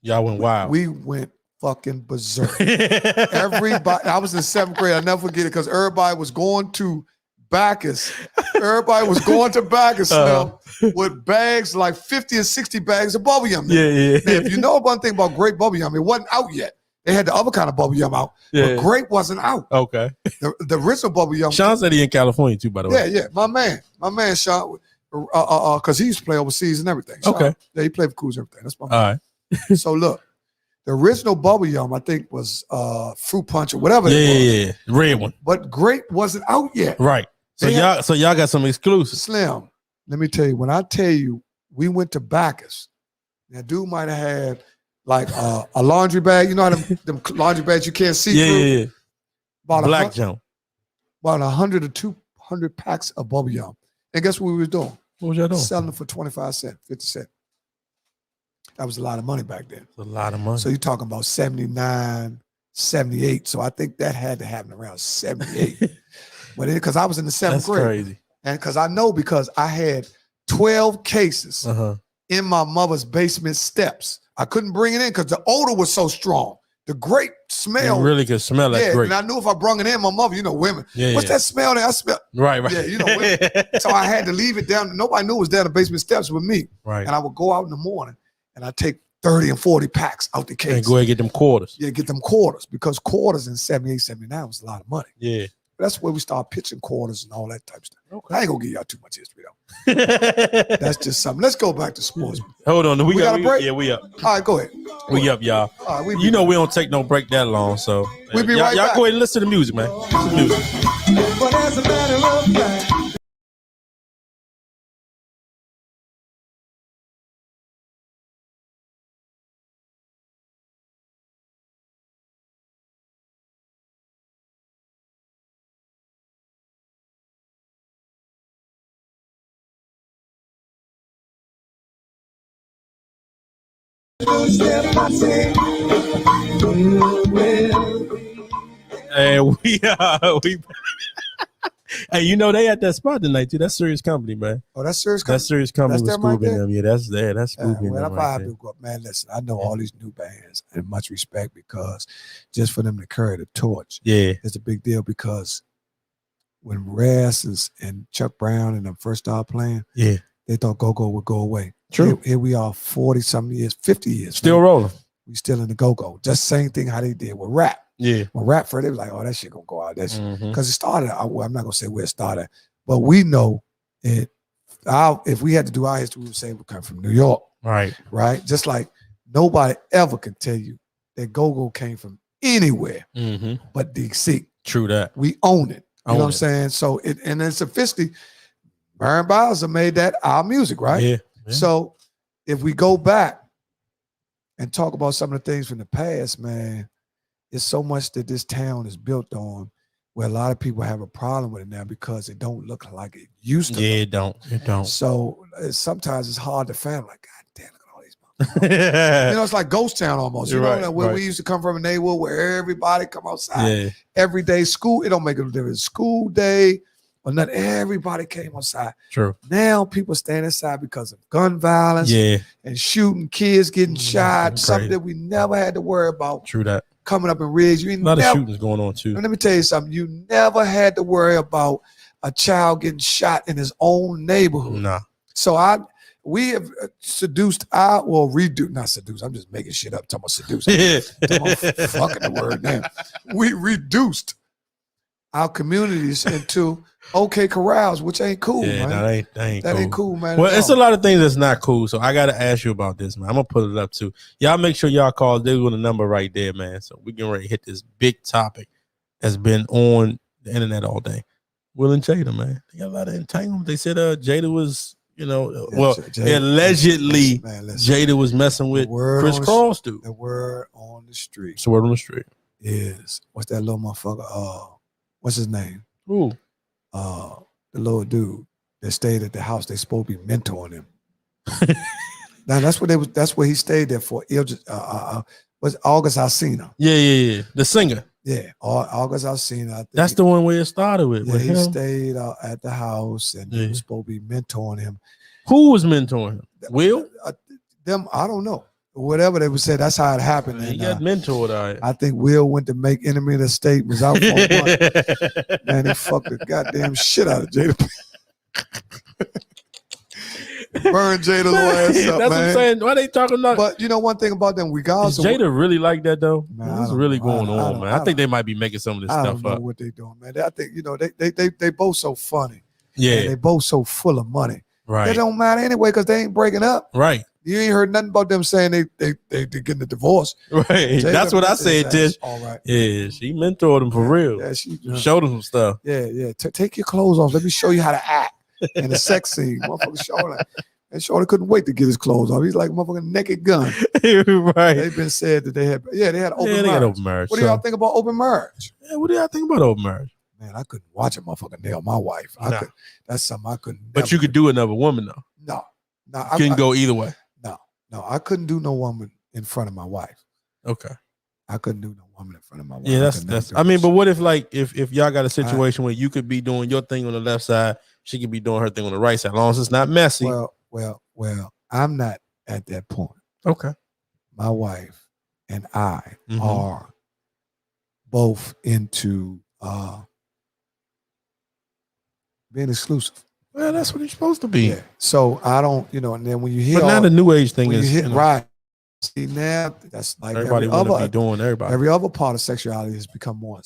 Y'all went wild. We went fucking berserk. Everybody, I was in 7th grade. I'll never forget it because everybody was going to Bacchus. Everybody was going to Bacchus now with bags, like 50 and 60 bags of bubble yum. Yeah. Now, if you know one thing about grape bubble yum, it wasn't out yet. They had the other kind of bubble yum out, but grape wasn't out. Okay. The original bubble yum. Sean said he in California too, by the way. Yeah. My man Sean, because he used to play overseas and everything. Sean, okay. Yeah, he played for Coos and everything. That's my man. All right. So look, the original bubble yum, I think, was fruit punch or whatever it was. Yeah, red one. But grape wasn't out yet. Right. So y'all got some exclusives. Slim, let me tell you, when I tell you we went to Bacchus, that dude might have had like a laundry bag. You know how them laundry bags you can't see through? Yeah. About Black jump. About 100 or 200 packs of bubble yum. And guess what we was doing? What was y'all doing? Selling them for 25 cents, 50 cents. That was a lot of money back then. A lot of money. So you're talking about 79, 78. So I think that had to happen around 78. But because I was in the seventh grade. That's crazy. And because I know because I had 12 cases in my mother's basement steps. I couldn't bring it in because the odor was so strong. The grape smell. You really could smell that grape. And I knew if I brung it in, my mother, you know, women. Yeah, what's that smell there? I smell. Right. Yeah, you know, women. So I had to leave it down. Nobody knew it was down the basement steps with me. Right. And I would go out in the morning and I'd take 30 and 40 packs out the case. And go ahead and get them quarters. Yeah, get them quarters because quarters in 78, 79 was a lot of money. Yeah. That's where we start pitching quarters and all that type of stuff. Okay. I ain't gonna give y'all too much history though. That's just something. Let's go back to sports. Hold on, we got a break. Yeah, we up. All right, go ahead. We up, y'all. All right, you know we don't take no break that long, so we be right y'all back. go ahead and listen to the music, man. Listen to the music. But as a matter of fact, Hey, we hey, you know they at that spot tonight too. That's Serious Company, man. Oh, that's Serious Company. That's Serious Company with That's them right Scooby and there? them. Yeah, that's there. That's Scooby and When them I right there. go up, man, listen, I know all these new bands and much respect because just for them to carry the torch, Yeah, it's a big deal because when Raz and Chuck Brown and them first started playing, yeah, they thought go-go would go away. True. Here we are 40-something years, 50 years. still man. rolling. We still in the go-go. Just same thing how they did with rap. Yeah, When rap first, they was like, oh, that shit gonna go out. That shit. Mhm. Because it started, well, I'm not gonna say where it started, but we know it. If we had to do our history, we would say we come from New York, right. Just like nobody ever can tell you that go-go came from anywhere Mm-hmm. but DC. True that. We own it. You know Own what I'm it. saying? So and it's sophisticated. Baron Bowser made that our music, right? Yeah. So if we go back and talk about some of the things from the past, man, it's so much that this town is built on where a lot of people have a problem with it now because it don't look like it used to. Yeah, look. it don't. It don't. So sometimes it's hard to fathom. Like, God damn, look at all these motherfuckers. You know, it's like ghost town almost. You You're know, right, like where right. we used to come from a neighborhood where everybody come outside. Yeah. Every day school, it don't make a difference. School day or not, everybody came outside. True. Now people stand inside because of gun violence Yeah. and shooting, kids getting shot, Crazy. something that we never had to worry about True that. coming up in Ridge. You A lot never, of shootings going on too. let me tell you something. You never had to worry about a child getting shot in his own neighborhood. Nah. So we have seduced not seduced. I'm just making shit up. Talking about seduce. I'm fucking the word now. We reduced our communities into okay corrals, which ain't cool, Yeah, man. that ain't cool. man. Well, at it's a all. lot of things that's not cool. So I gotta ask you about this, man. I'm gonna put it up too. Y'all make sure y'all call this with a number right there, man. So we can ready to hit this big topic that's been on the internet all day. Will and Jada, man. They got a lot of entanglements. They said Jada was, Jada- allegedly man, listen, Jada was messing with the word Chris on the- Cross, dude. The word on the street It's the word on the street. is what's that little motherfucker? What's his name? Ooh. The little dude that stayed at the house. They supposed to be mentoring him. Now that's what they was. That's where he stayed there for. Was August Alsina? Yeah. The singer. Yeah, August Alsina. I think That's the one where it started with. Yeah, with he him. stayed at the house, and he Yeah. was supposed to be mentoring him. Who was mentoring him? Will? Them, I don't know. Whatever they would say, that's how it happened. Man, he And, got mentored, all right. I think Will went to make enemy of the state. Was out for a month. Man, he fucked the goddamn shit out of Jada. Burn Jada little ass up, That's what I'm man. saying. Why they talking about? But you know one thing about them, Is regardless of Jada really like that though? Man, I What's don't really know. I going don't- I on, don't- man? I I think don't- they might be making some of this I stuff don't know up. what they doing, man. I think they both so funny. And Yeah, they both so full of money. It right, don't matter anyway because they ain't breaking up. right. You ain't heard nothing about them saying they getting a divorce. Right. That's what I said, Tish. All right. Yeah, she mentored him for real. Yeah, she showed him some stuff. Yeah. Take your clothes off. Let me show you how to act in a sex scene. Motherfucker Shorty. And Shorty couldn't wait to get his clothes off. He's like a motherfucking naked gun. Right. They've been said that they had open marriage. They got open marriage. What do y'all think about open marriage? Yeah, what do y'all think about open marriage? Man, I couldn't watch a motherfucker nail my wife. That's something I couldn't. But you could do another woman though. No. You couldn't go either way. No, I couldn't do no woman in front of my wife. Okay. I couldn't do no woman in front of my wife. Yeah, that's. I mean, but what if if y'all got a situation where you could be doing your thing on the left side, she could be doing her thing on the right side, as long as it's not messy. Well, I'm not at that point. Okay. My wife and I are both into being exclusive. Well, that's what you're supposed to be. Yeah. So I don't, and then when you hear, but now the new age thing is right. See, now that's like everybody want to be doing everybody. Every other part of sexuality has become more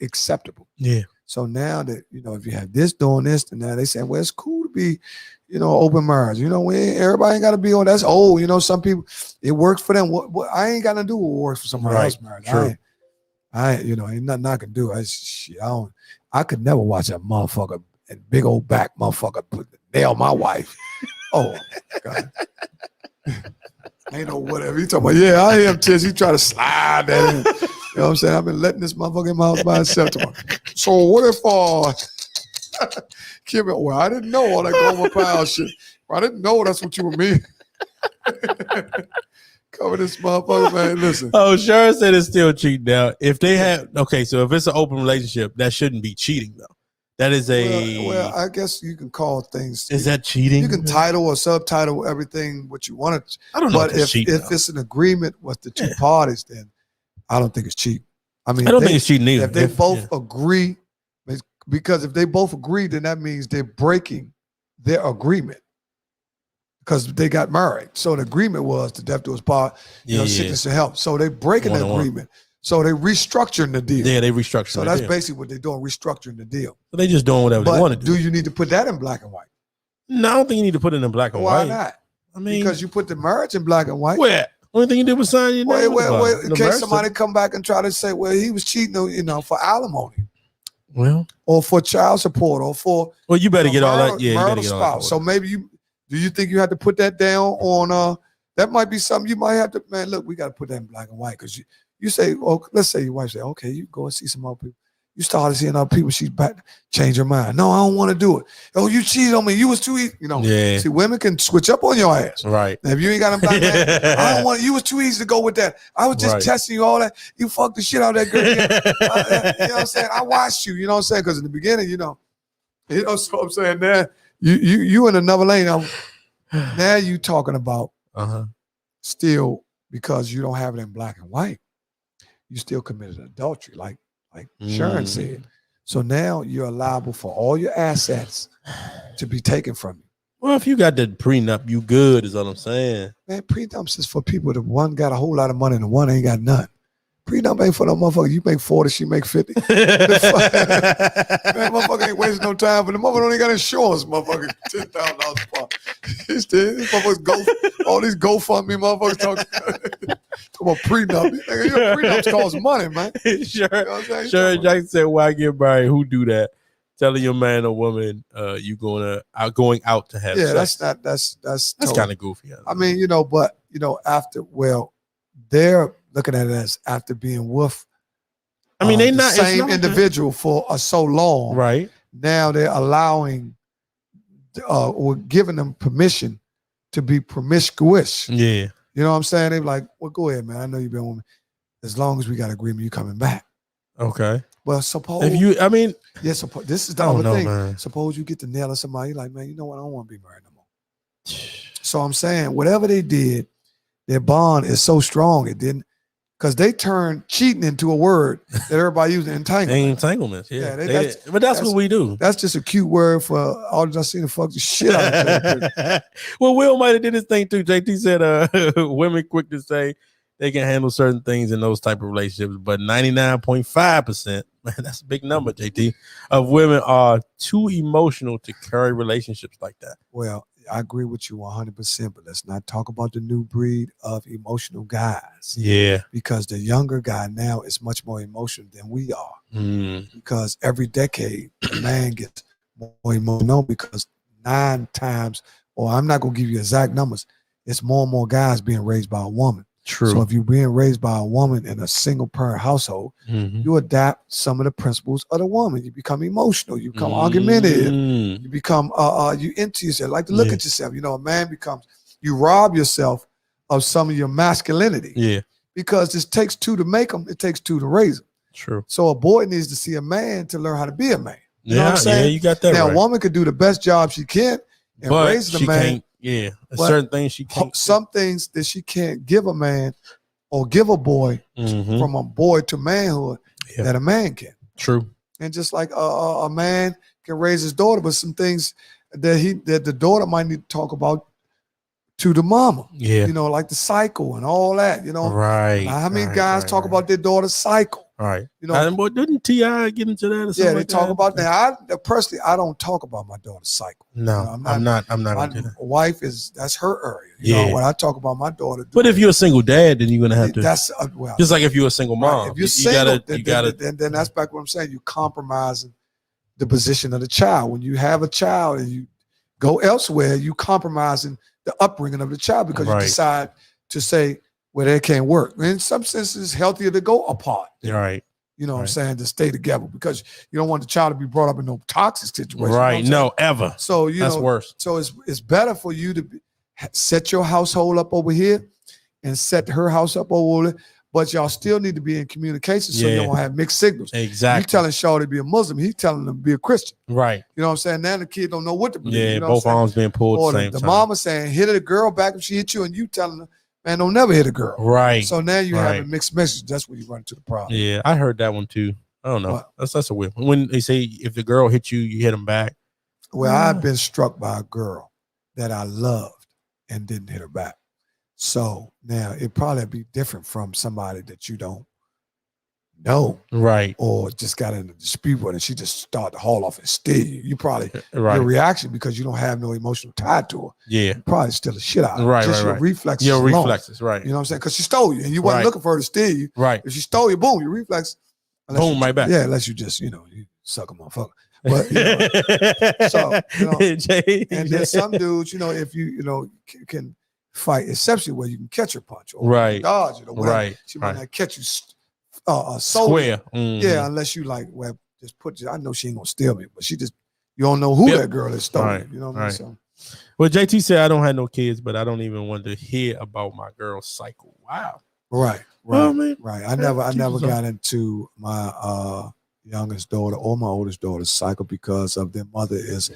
acceptable. Yeah. So now that if you have this doing this, and now they say, well, it's cool to be, open marriage. Everybody ain't got to be on. That's old. Some people it works for them. What I ain't got to do what works for somebody else's marriage. True. Ain't nothing I can do. I could never watch that motherfucker and big old back motherfucker nail my wife. Oh God. Ain't no whatever. You talking about, I am Tish. He try to slide that in. You know what I'm saying? I've been letting this motherfucker in my house by himself. So what if Kim, well, I didn't know all that Gomer Pyle shit. I didn't know that's what you were mean. Cover this motherfucker, man. Listen. Oh, Sharon said it's still cheating now. If they have so if it's an open relationship, that shouldn't be cheating though. That is well, I guess you can call things. Is that cheating? You can title or subtitle everything what you want to. I don't know. But if it's an agreement with the two parties, then I don't think it's cheating. I mean, I don't think it's cheating either. If they both agree, because if they both agree, then that means they're breaking their agreement because they got married. So the agreement was to death do us part, sickness and health. So they're breaking the agreement. So they restructuring the deal. Yeah, they restructuring. So that's basically what they're doing, restructuring the deal. So they just doing whatever they want to do. Do you need to put that in black and white? No, I don't think you need to put it in black and white. Why not? I mean, because you put the marriage in black and white. Where? Only thing you did was sign your name. Wait. In case somebody come back and try to say, well, he was cheating, for alimony. Well, or for child support, or for you better get all that. Yeah, you better get spouse. all that. So maybe do you think you have to put that down on? That might be something you might have to. Man, look, we got to put that in black and white because you say, let's say your wife say, okay, you go and see some other people. You started seeing other people, she's back, change her mind. No, I don't want to do it. Oh, you cheated on me. You was too easy. Yeah. See, women can switch up on your ass. Right. Now, if you ain't got them black man, I don't want. You was too easy to go with that. I was just testing you all that. You fucked the shit out of that girl. You know what I'm saying? I watched you. You know what I'm saying? Because in the beginning, so what I'm saying now, you in another lane. Now you talking about still because you don't have it in black and white. You still committed adultery, like Sharon said. So now you're liable for all your assets to be taken from you. Well, if you got the prenup, you good is all I'm saying. Man, prenups is for people that one got a whole lot of money and the one ain't got none. Prenup ain't for no motherfucker. You make 40, she make 50. Man, motherfucker ain't wasting no time, but the motherfucker only got insurance, motherfucker. $10,000 part. These motherfuckers all these GoFundMe motherfuckers talking about prenup. Your prenups cost money, man. Sure. You know sure. Jackson said, "Why get married? Who do that? Telling your man or woman you going out to have sex." That's kind of goofy. I mean, but after they're looking at it as after being with they not the same individual for so long. Right. Now they're allowing or giving them permission to be promiscuous. Yeah. You know what I'm saying? They're like, well, go ahead, man. I know you've been with me. As long as we got agreement, you coming back. Okay. Well, suppose this is the other thing. Man. Suppose you get to nail somebody, you're like, man, you know what? I don't want to be married no more. So I'm saying, whatever they did, their bond is so strong, it didn't. Because they turned cheating into a word that everybody uses, entanglements. Entanglements, yeah. But that's what we do. That's just a cute word for all I seen to fuck the shit out of it. Well, Will might have did his thing too. JT said women quick to say they can handle certain things in those type of relationships, but 99.5%, man, that's a big number, JT, of women are too emotional to carry relationships like that. Well, I agree with you 100%, but let's not talk about the new breed of emotional guys. Yeah. Because the younger guy now is much more emotional than we are. Mm. Because every decade, the man gets more emotional because 9 times, or I'm not going to give you exact numbers, it's more and more guys being raised by a woman. True. So if you're being raised by a woman in a single parent household, you adapt some of the principles of the woman. You become emotional. You become argumentative. You become you into yourself. Like to look at yourself. You know, a man becomes, you rob yourself of some of your masculinity. Yeah. Because it takes 2 to make them. It takes 2 to raise them. True. So a boy needs to see a man to learn how to be a man. You know what I'm Yeah, saying? you got that now, right. a woman could do the best job she can and but raise the she man. Can't, yeah. Certain things she can't. Some things that she can't give a man or give a boy from a boy to manhood that a man can. True. And just like a man can raise his daughter, but some things that the daughter might need to talk about to the mama. Yeah. You know, like the cycle and all that, you know. Right. Now, how many guys talk about their daughter's cycle? Right. You know, boy, didn't T.I. get into that or something? Yeah, they like talk that? about that. Personally, I don't talk about my daughter's cycle. No, you know, I'm not gonna do that. My wife that's her area. You know, when I talk about my daughter. But if you're a single dad, then you're gonna have to. That's just like if you're a single mom. Right. If you're single, then that's back what I'm saying. You're compromising the position of the child. When you have a child and you go elsewhere, you compromising the upbringing of the child because you decide to say, well, that can't work. In some senses, it's healthier to go apart. Right. You know what I'm saying? To stay together because you don't want the child to be brought up in no toxic situation. Right. You know no, ever. So, that's worse. So it's better for you to set your household up over here and set her house up over there, but y'all still need to be in communication so you don't have mixed signals. Exactly. You telling Shaw to be a Muslim, he's telling them to be a Christian. Right. You know what I'm saying? Now the kid don't know what to believe. Yeah, you know both arms being pulled or at the same time. The mama saying, hit a girl back if she hit you, and you telling her, man, don't never hit a girl. Right. So now you have a mixed message. That's where you run into the problem. Yeah, I heard that one too. I don't know. That's a weird one. When they say if the girl hits you, you hit them back. Well, I've been struck by a girl that I loved and didn't hit her back. So now it probably be different from somebody that you don't know. Right. Or just got in a dispute with her and she just started to haul off and steal you. You probably, your reaction because you don't have no emotional tie to her. Yeah. You probably steal the shit out of her. Right, just your reflexes. Your alone. reflexes, right. You know what I'm saying? Because she stole you and you wasn't looking for her to steal you. Right. If she stole you, boom, your reflex. Boom, right back. Yeah, unless you just, you suck a motherfucker. But, and there's some dudes, if you, can fight exceptionally where you can catch her punch or dodge it or whatever. She might not catch you square. Yeah, unless you just I know she ain't gonna steal me, but you don't know who that girl is stealing. You know what I mean? So. Well, JT said I don't have no kids, but I don't even want to hear about my girl's cycle. Wow. Right. Well, man, I never got into my youngest daughter or my oldest daughter's cycle because of their mother is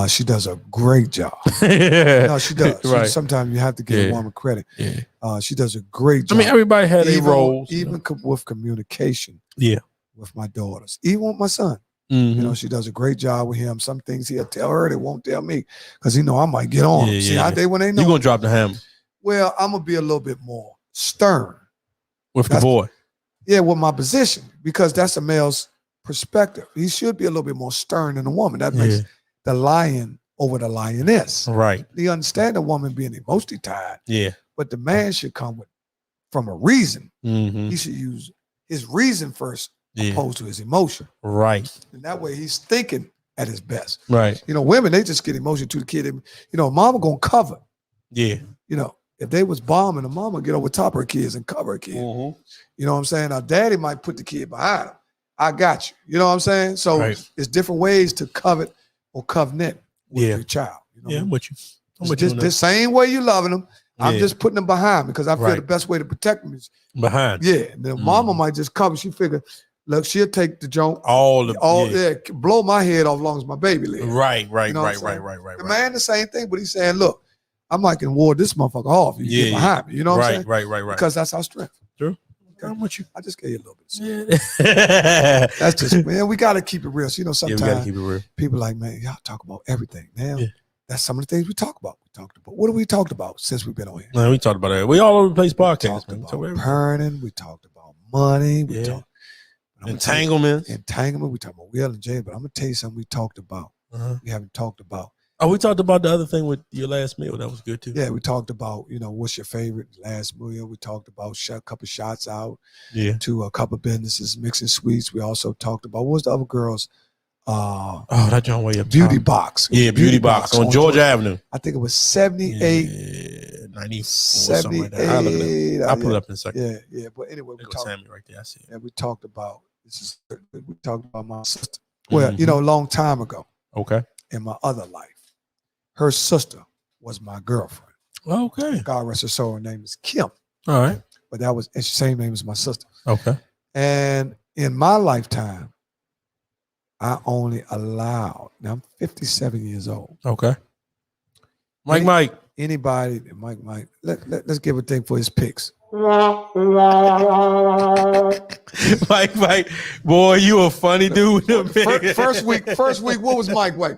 she does a great job. No, she does. Sometimes you have to give a woman credit. Yeah. She does a great job. I mean, everybody had their roles. Even with communication. Yeah. With my daughters. Even with my son. She does a great job with him. Some things he'll tell her that won't tell me because I might get on. See how they when they know. You're gonna drop the hammer. Well, I'm gonna be a little bit more stern. With the boy. Yeah, with my position, because that's a male's perspective. He should be a little bit more stern than a woman. That makes the lion over the lioness. Right. You understand the woman being emotionally tied. Yeah. But the man should come from a reason. Mm-hmm. He should use his reason first opposed to his emotion. Right. And that way he's thinking at his best. Right. Women, they just get emotion to the kid. Mama gonna cover. Yeah. If they was bombing, the mama get over top of her kids and cover her kid. Mm-hmm. You know what I'm saying? Now, daddy might put the kid behind him. I got you. You know what I'm saying? So it's different ways to covet or covenant with your child. I'm with you. The same way you loving them. I'm just putting them behind me because I feel the best way to protect them is behind. Yeah. The mama might just cover. She figure, look, she'll take the joint. Blow my head off as long as my baby lives. Right. The man, the same thing, but he's saying, look, I might can ward this motherfucker off. You get behind me. You know what I'm saying? Right. Because that's our strength. True. Okay. I'm with you. I just gave you a little bit. That's just, man, we got to keep it real. So, sometimes we got to keep it real. People like, man, y'all talk about everything. Now, that's some of the things we talk about. What have we talked about since we've been on here? Man, we talked about it. We all over the place podcast. We talked about parenting. We talked about money. We talked entanglements. We talked about Will and Jada. But I'm going to tell you something we talked about. We haven't talked about Oh, we talked about the other thing with your last meal. That was good too. Yeah, we talked about, what's your favorite last meal. We talked about a couple shots out to a couple businesses, mixing sweets. We also talked about, what was the other girls? That John way up Beauty top. Box. Yeah, Beauty Box on Georgia Avenue. I think it was 78. Yeah, 94, 78. something like that. I'll pull it up in a second. Yeah. But anyway, we talked. Sammy right there. I see it. Yeah, we talked about we talked about my sister. Well, a long time ago. Okay. In my other life, her sister was my girlfriend. Okay. God rest her soul. Her name is Kim. All right. But that was the same name as my sister. Okay. And in my lifetime, I only allowed. Now I'm 57 years old. Okay. Mike. Anybody, Mike. Let's give a thing for his picks. Mike, boy, you a funny dude. First week, what was Mike like?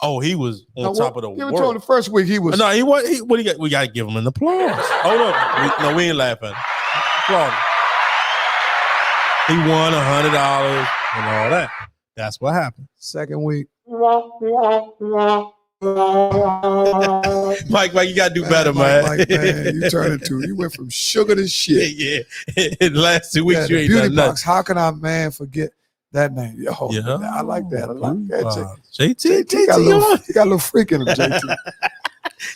Oh, he was on top of the world. world. The first week he was. No, he was. What do you got? We got to give him an applause. Hold up. We ain't laughing. Applaud him. He won $100 and all that. That's what happened. Second week. Mike, you gotta do better, man. Mike, you went from sugar to shit. Yeah. In the last 2 weeks, you ain't Beauty done Box. nothing. How can I, forget that name? Yo, I like that. JT, you got a little freak in him, JT.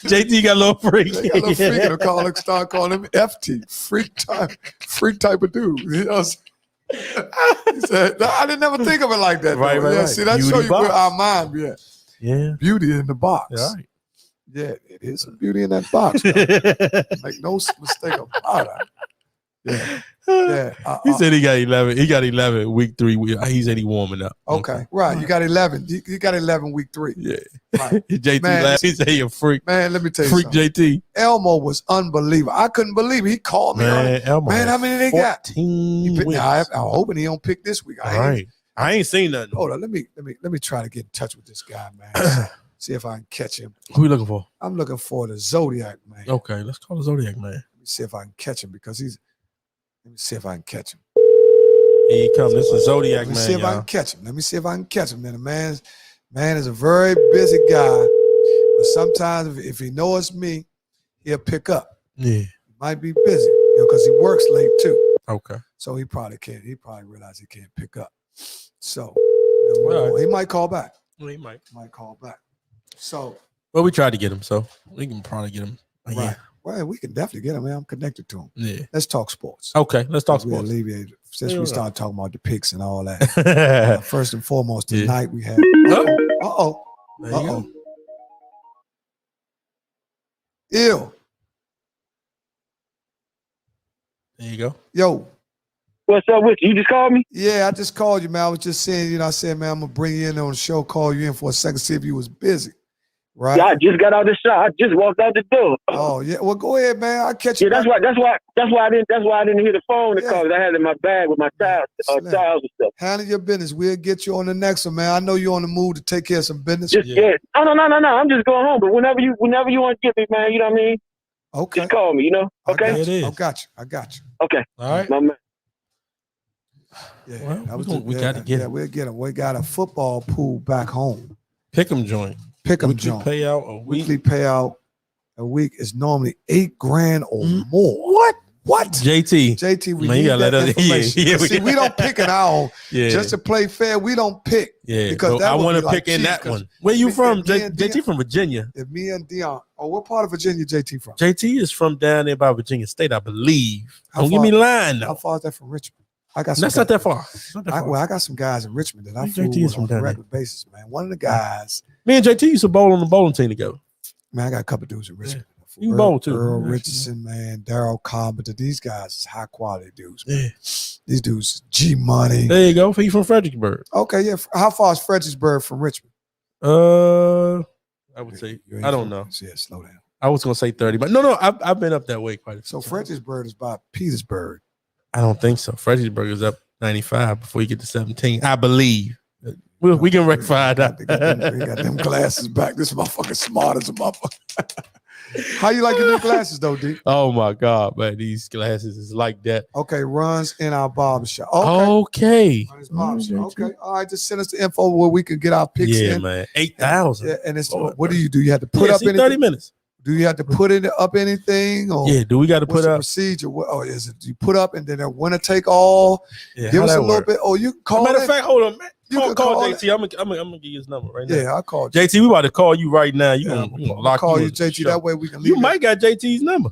JT got a little freak. He got a little freak in him. Start calling him FT. Freak type of dude. You know what I'm saying? He said, I didn't ever think of it like that. Right. See, that show you where our mind be at. Yeah. Beauty in the box. Right. Yeah, it is some beauty in that box. Make no mistake about it. Yeah. He said he got 11. He got 11 week 3. He said he warming up. Okay. Right. You got 11. You got 11 week 3. Yeah. Right. JT laughed. He said he a freak. Man, let me tell you freak something. JT. Elmo was unbelievable. I couldn't believe it. He called me. Elmo. Man, how many they got? 14 wins. I'm hoping he don't pick this week. I ain't seen nothing. Hold on. Let me try to get in touch with this guy, man. See if I can catch him. Who you looking for? I'm looking for the Zodiac man. Okay, let's call the Zodiac man. Let me see if I can catch him because let me see if I can catch him. Here he comes. This is Zodiac man. Let me see if I can catch him. Let me see if I can catch him. Man, the man is a very busy guy, but sometimes if he knows me, he'll pick up. Yeah, he might be busy, because he works late too. Okay, so he probably can't. He probably realized he can't pick up. So right. He might call back. Well, he might call back. So, well, we tried to get him, so we can probably get him. Right. Yeah. Well, we can definitely get him, man. I'm connected to him. Yeah. Let's talk sports. Okay, let's talk sports. Since we started talking about the picks and all that. First and foremost, tonight we have. Uh-oh. Ew. There you go. Yo. What's up with you? You just called me? Yeah, I just called you, man. I was just saying, I said, man, I'm going to bring you in on the show, call you in for a second, see if you was busy. Right. Yeah, I just got out the shop. I just walked out the door. Oh yeah. Well, go ahead, man. I'll catch you. Yeah, that's why I didn't hear the phone because I had it in my bag with my towels and stuff. Handle your business. We'll get you on the next one, man. I know you're on the move to take care of some business. No. I'm just going home. But whenever you want to get me, man, you know what I mean? Okay. Just call me, you know? Okay. I got you. Okay. All right. My man. Yeah. Well, we got to get him. We'll get him. We got a football pool back home. Pick 'em joint. Pick'em weekly joint. Payout a week. Weekly payout a week is normally $8,000 or more. What? JT, we need that information. Yeah, see, we don't pick in our own. Yeah. Just to play fair, we don't pick. Yeah, because I want to pick in that one. Where you from? JT from Virginia. If me and Dion. Oh, what part of Virginia JT from? JT is from down there by Virginia State, I believe. Don't give me lying now. How far is that from Richmond? That's not that far. I got some guys in Richmond that I flew with on a regular basis, man. One of the guys. Me and JT used to bowl on the bowling team together. Man, I got a couple dudes in Richmond. Yeah. You bowl too. Earl Richardson, man. Daryl Carpenter. These guys is high quality dudes, man. Yeah. These dudes, G Money. There you go. You from Fredericksburg. Okay, yeah. How far is Fredericksburg from Richmond? I would say, I don't know. Yeah, slow down. I was going to say 30, but no, I've been up that way quite a few So times. Fredericksburg is by Petersburg. I don't think so. Fredericksburg is up 95 before you get to 17, I believe. We can rectify that. We got them glasses back. This motherfucker smart as a motherfucker. How you like your new glasses though, D? Oh my God, man, these glasses is like that. Okay, runs in our barbershop. Okay. Runs barbershop. Okay. All right, just send us the info where we can get our picks Yeah, in. man. 8,000. Yeah, and it's Lord, what do you do? You have to put up see, anything? 30 minutes. Do you have to put up anything? Or Yeah, do we got to what's put the up? procedure? What, is it you put up and then a winner take all? Yeah, Give how us a that little work? bit. Oh, you can call Matter it. of fact, hold on, man. You can Call call JT. I'm gonna give you his number right now. Yeah, I'll call you. JT, we about to call you right now. You Yeah, gonna I'll lock call you, in the JT. show. That way we can leave. You might got JT's number.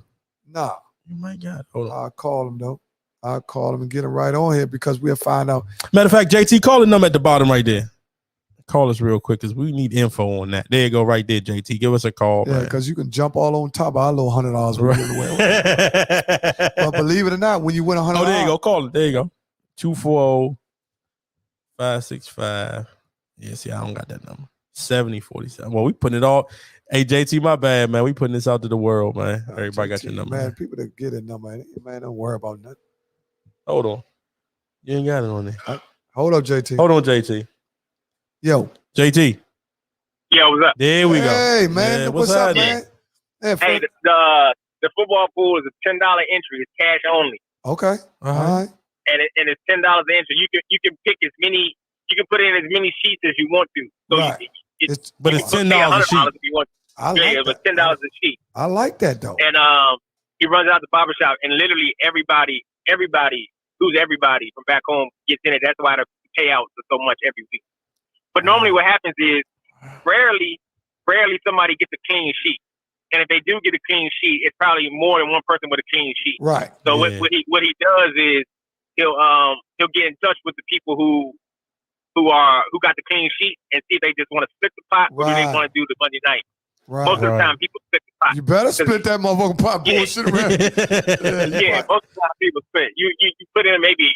Nah, You might got it. Hold on. I'll call him though. I'll call him and get him right on here because we'll find out. Matter of fact, JT, call the number at the bottom right there. Call us real quick because we need info on that. There you go, right there, JT. Give us a call. Yeah, because you can jump all on top of our little $100 we're giving away. But believe it or not, when you win $100, oh, there you go. Call it. There you go. 240-565. Yeah, see, I don't got that number. 7047. Well, we putting it all. Hey, JT, my bad, man. We putting this out to the world, man. Everybody got your number. Man, people that get a number, man, don't worry about nothing. Hold on. You ain't got it on there. Hold up, JT. Hold on, JT. Yo. JT. Yo, what's up? There we go. Hey, man. Yeah, what's up, man? Hey, the football pool is a $10 entry. It's cash only. Okay. All right. And it's $10 an entry. You can pick as many. You can put in as many sheets as you want to. So right. But it's $10 a sheet. If you want. I like it was that. $10 a sheet. I like that though. And he runs out the barbershop, and literally everybody who's everybody from back home gets in it. That's why the payouts are so much every week. But normally what happens is rarely somebody gets a clean sheet. And if they do get a clean sheet, it's probably more than one person with a clean sheet. Right. So what he does is he'll get in touch with the people who got the clean sheet and see if they just want to split the pot or do they want to do the Monday night. Right. Most of the time people split the pot. You better split that motherfucking pot bullshit around. Most of the time people split. You put in maybe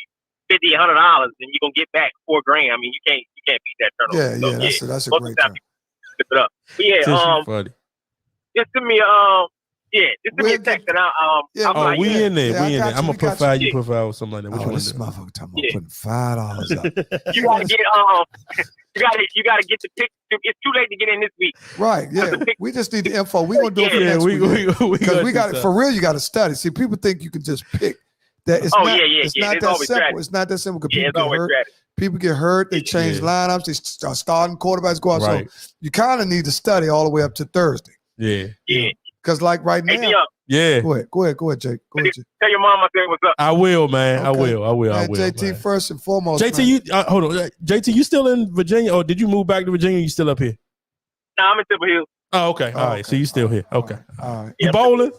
$50, $100 and you're gonna get back $4,000. I mean you can't beat that turnover. That's a most great of the time turn. people split it up. But just send me just send me a text and I'll we in there. We in there. I'm gonna put five, you put five or something like that. Which one this is it? motherfucker talking about putting $5 up. You gotta get you gotta get the pick. It's too late to get in this week. Right, yeah. We just need the info. We're gonna do it for next week. Because we got it for real, you gotta study. See, people think you can just pick. That it's not that simple. Strategy. It's not that simple because it's people get hurt. Strategy. People get hurt, they change lineups, they start starting quarterbacks go out. Right. So you kind of need to study all the way up to Thursday. Yeah. Because like right now. Yeah. Go ahead, Jake. Go ahead, Jake. Tell your mom I said what's up. I will, man. Okay. I will. JT, man. First and foremost. JT, you hold on. JT, you still in Virginia, or did you move back to Virginia? You still up here? No, I'm in Temple Hill. Oh, okay. All right. So you still here? Okay. All right. You bowling?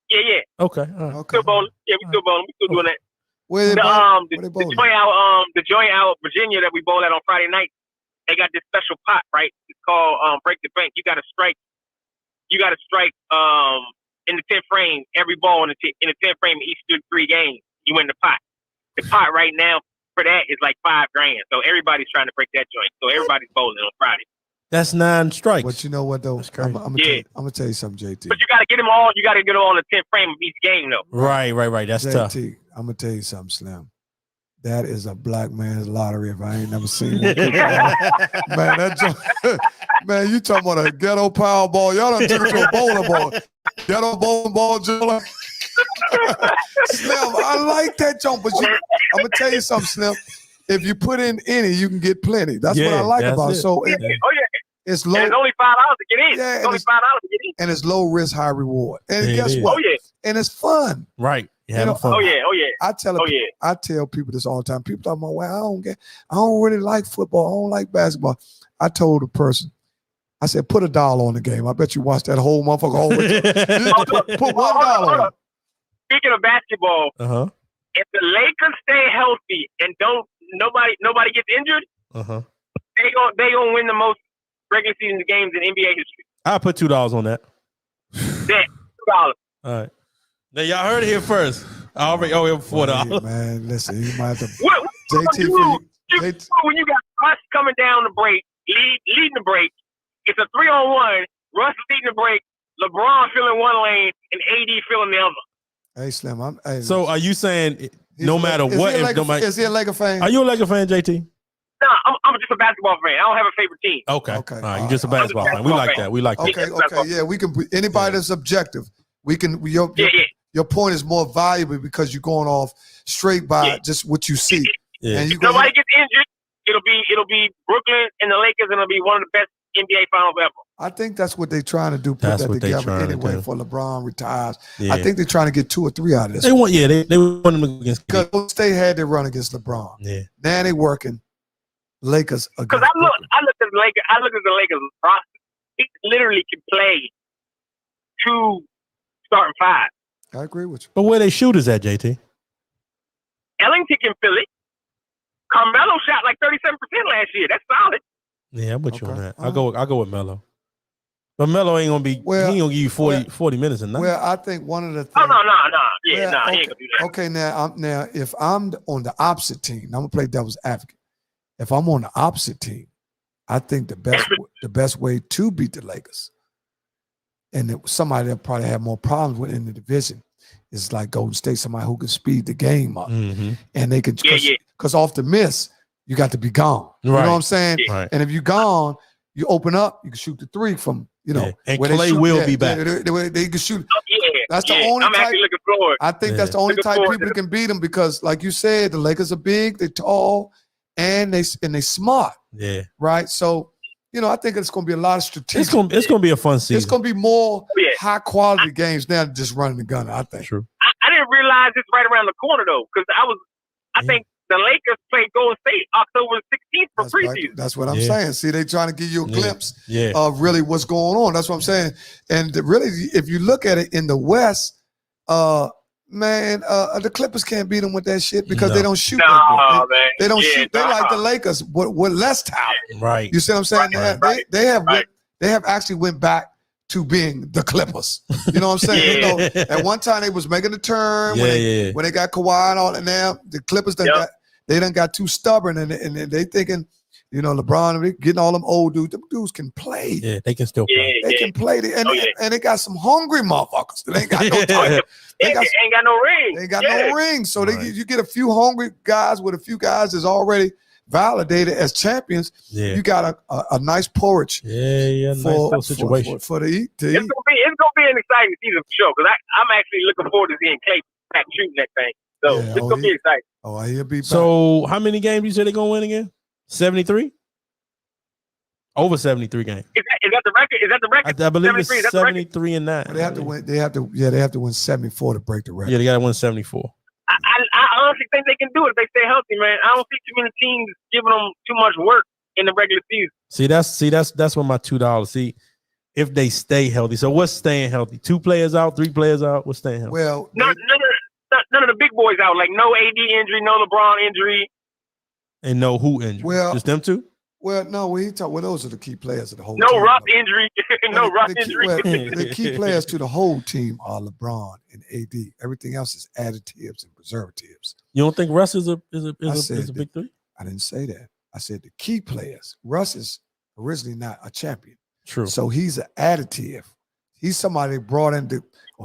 Yeah. Okay. All right. Still bowling. Yeah, we still bowling. We still doing that. Where they the joint out Virginia that we bowl at on Friday night, they got this special pot, right? It's called break the bank. You got to strike in the 10th frame every ball in the 10th frame of each 3 games. You win the pot. The pot right now for that is like $5,000. So everybody's trying to break that joint. So everybody's bowling on Friday. That's 9 strikes. But you know what though? I'm gonna tell you something, JT. But you gotta get them all. You gotta get them all in the 10th frame of each game, though. Right. That's JT, tough. I'm gonna tell you something, Slim. That is a black man's lottery if I ain't never seen one. Man, you talking about a ghetto Powerball. Y'all done took it to a bowling ball. Ghetto bowling ball, Joe. Slim, I like that jump, but I'm gonna tell you something, Slim. If you put in any, you can get plenty. That's what I like about it. So it's low. And it's only $5 to get in. Yeah, it's only $5 to get in. And it's low risk, high reward. And guess what? Oh, yeah. And it's fun. Right. Fun. Oh yeah. I tell people this all the time. People talk about, well, I don't really like football. I don't like basketball. I told a person, I said, put $1 on the game. I bet you watch that whole motherfucker all the way. Put $1 on. Speaking of basketball, if the Lakers stay healthy and nobody gets injured, they gonna win the most regular season games in NBA history. I put $2 on that. $2. All right. Now y'all heard it here first. I already owe him $4. Man, listen, you might have to. JT, when you got Russ coming down the break, leading the break, it's a 3-on-1. Russ leading the break, LeBron filling one lane, and AD filling the other. Hey, Slim, so are you saying no matter what? Is he a Laker fan? Are you a Laker fan, JT? I'm just a basketball fan. I don't have a favorite team. Okay. Okay. All right. You're just a basketball fan. We like that. We like that. Okay. Yeah, we can. Anybody that's objective, we can. Your point is more valuable because you're going off straight by just what you see. Yeah. And if nobody gets injured, it'll be Brooklyn and the Lakers, and it'll be one of the best NBA finals ever. I think that's what they're trying to do. Put That's that what they together trying to anyway do. for LeBron retires. Yeah. I think they're trying to get 2 or 3 out of this. They want them against. Because Golden State had their run against LeBron. Yeah. Now they working Lakers against. Because I look at the Lakers. I look at the Lakers roster. He literally can play 2 starting 5. I agree with you. But where they shooters at, JT? Ellington can fill it. Carmelo shot like 37% last year. That's solid. Yeah, I'm with you on Okay. that. I'll go with Melo. But Melo ain't gonna be. He ain't gonna give you 40 minutes a night. Well, I think one of the things. Oh no. Yeah, Well, he ain't gonna do that. Okay, now if I'm on the opposite team, I'm gonna play devil's advocate. If I'm on the opposite team, I think the best way to beat the Lakers, and somebody that probably have more problems with in the division, is like Golden State, somebody who can speed the game up, Mm-hmm. and they can because off the miss, you got to be gone. You know what I'm saying? Right. And if you gone, you open up, you can shoot the 3 from And where they Clay shoot. will be back. They can shoot. Oh, yeah. That's the only I'm type. actually looking forward. I think that's the only Looking type forward people to that can beat them because, like you said, the Lakers are big, they're tall, and they smart, Yeah. right? So, I think it's going to be a lot of strategic. It's gonna be a fun season. It's going to be more Yeah. high quality games now than just running the gun. I think. True. I didn't realize it's right around the corner though, because I think the Lakers play Golden State October 16th for That's preseason. right. That's what I'm saying. See, they trying to give you a glimpse Yeah. of really what's going on. That's what I'm saying. And really, if you look at it in the West, the Clippers can't beat them with that shit because they don't shoot. No, man. They don't Yeah, shoot. They like the Lakers with less talent. Right. You see what I'm saying? Right. They have actually went back to being the Clippers. You know what I'm saying? Yeah. At one time they was making a turn Yeah, when they got Kawhi and all that. Now the Clippers done got too stubborn and they thinking, LeBron, they getting all them old dudes. Them dudes can play. Yeah, they can still play. They can play. And they got some hungry motherfuckers. They ain't got no time. Ain't got no ring. They ain't got no rings. So you get a few hungry guys with a few guys that's already validated as champions. Yeah. You got a nice porridge. Yeah, nice little situation. For the eat. It's gonna be an exciting season for sure. Because I'm actually looking forward to seeing Clay back shooting that thing. So it's gonna be exciting. Oh, he'll be back. So how many games you said they're gonna win again? 73? Over 73 games. Is that the record? Is that the record? I believe 73, it's 73 and 9. They have to win. They have to win 74 to break the record. Yeah, they gotta win 74. I honestly think they can do it if they stay healthy, man. I don't see too many teams giving them too much work in the regular season. That's what my $2. See, if they stay healthy. So what's staying healthy? 2 players out, 3 players out. What's staying healthy? Well, None of the big boys out. Like no AD injury, no LeBron injury, and no who injury? Well, just them 2? Well, no, those are the key players of the whole no team. Russ injury, no Russ injury. The key players to the whole team are LeBron and AD. Everything else is additives and preservatives. You don't think Russ is a said big 3? I didn't say that. I said the key players. Russ is originally not a champion. True. So he's an additive. He's somebody they brought in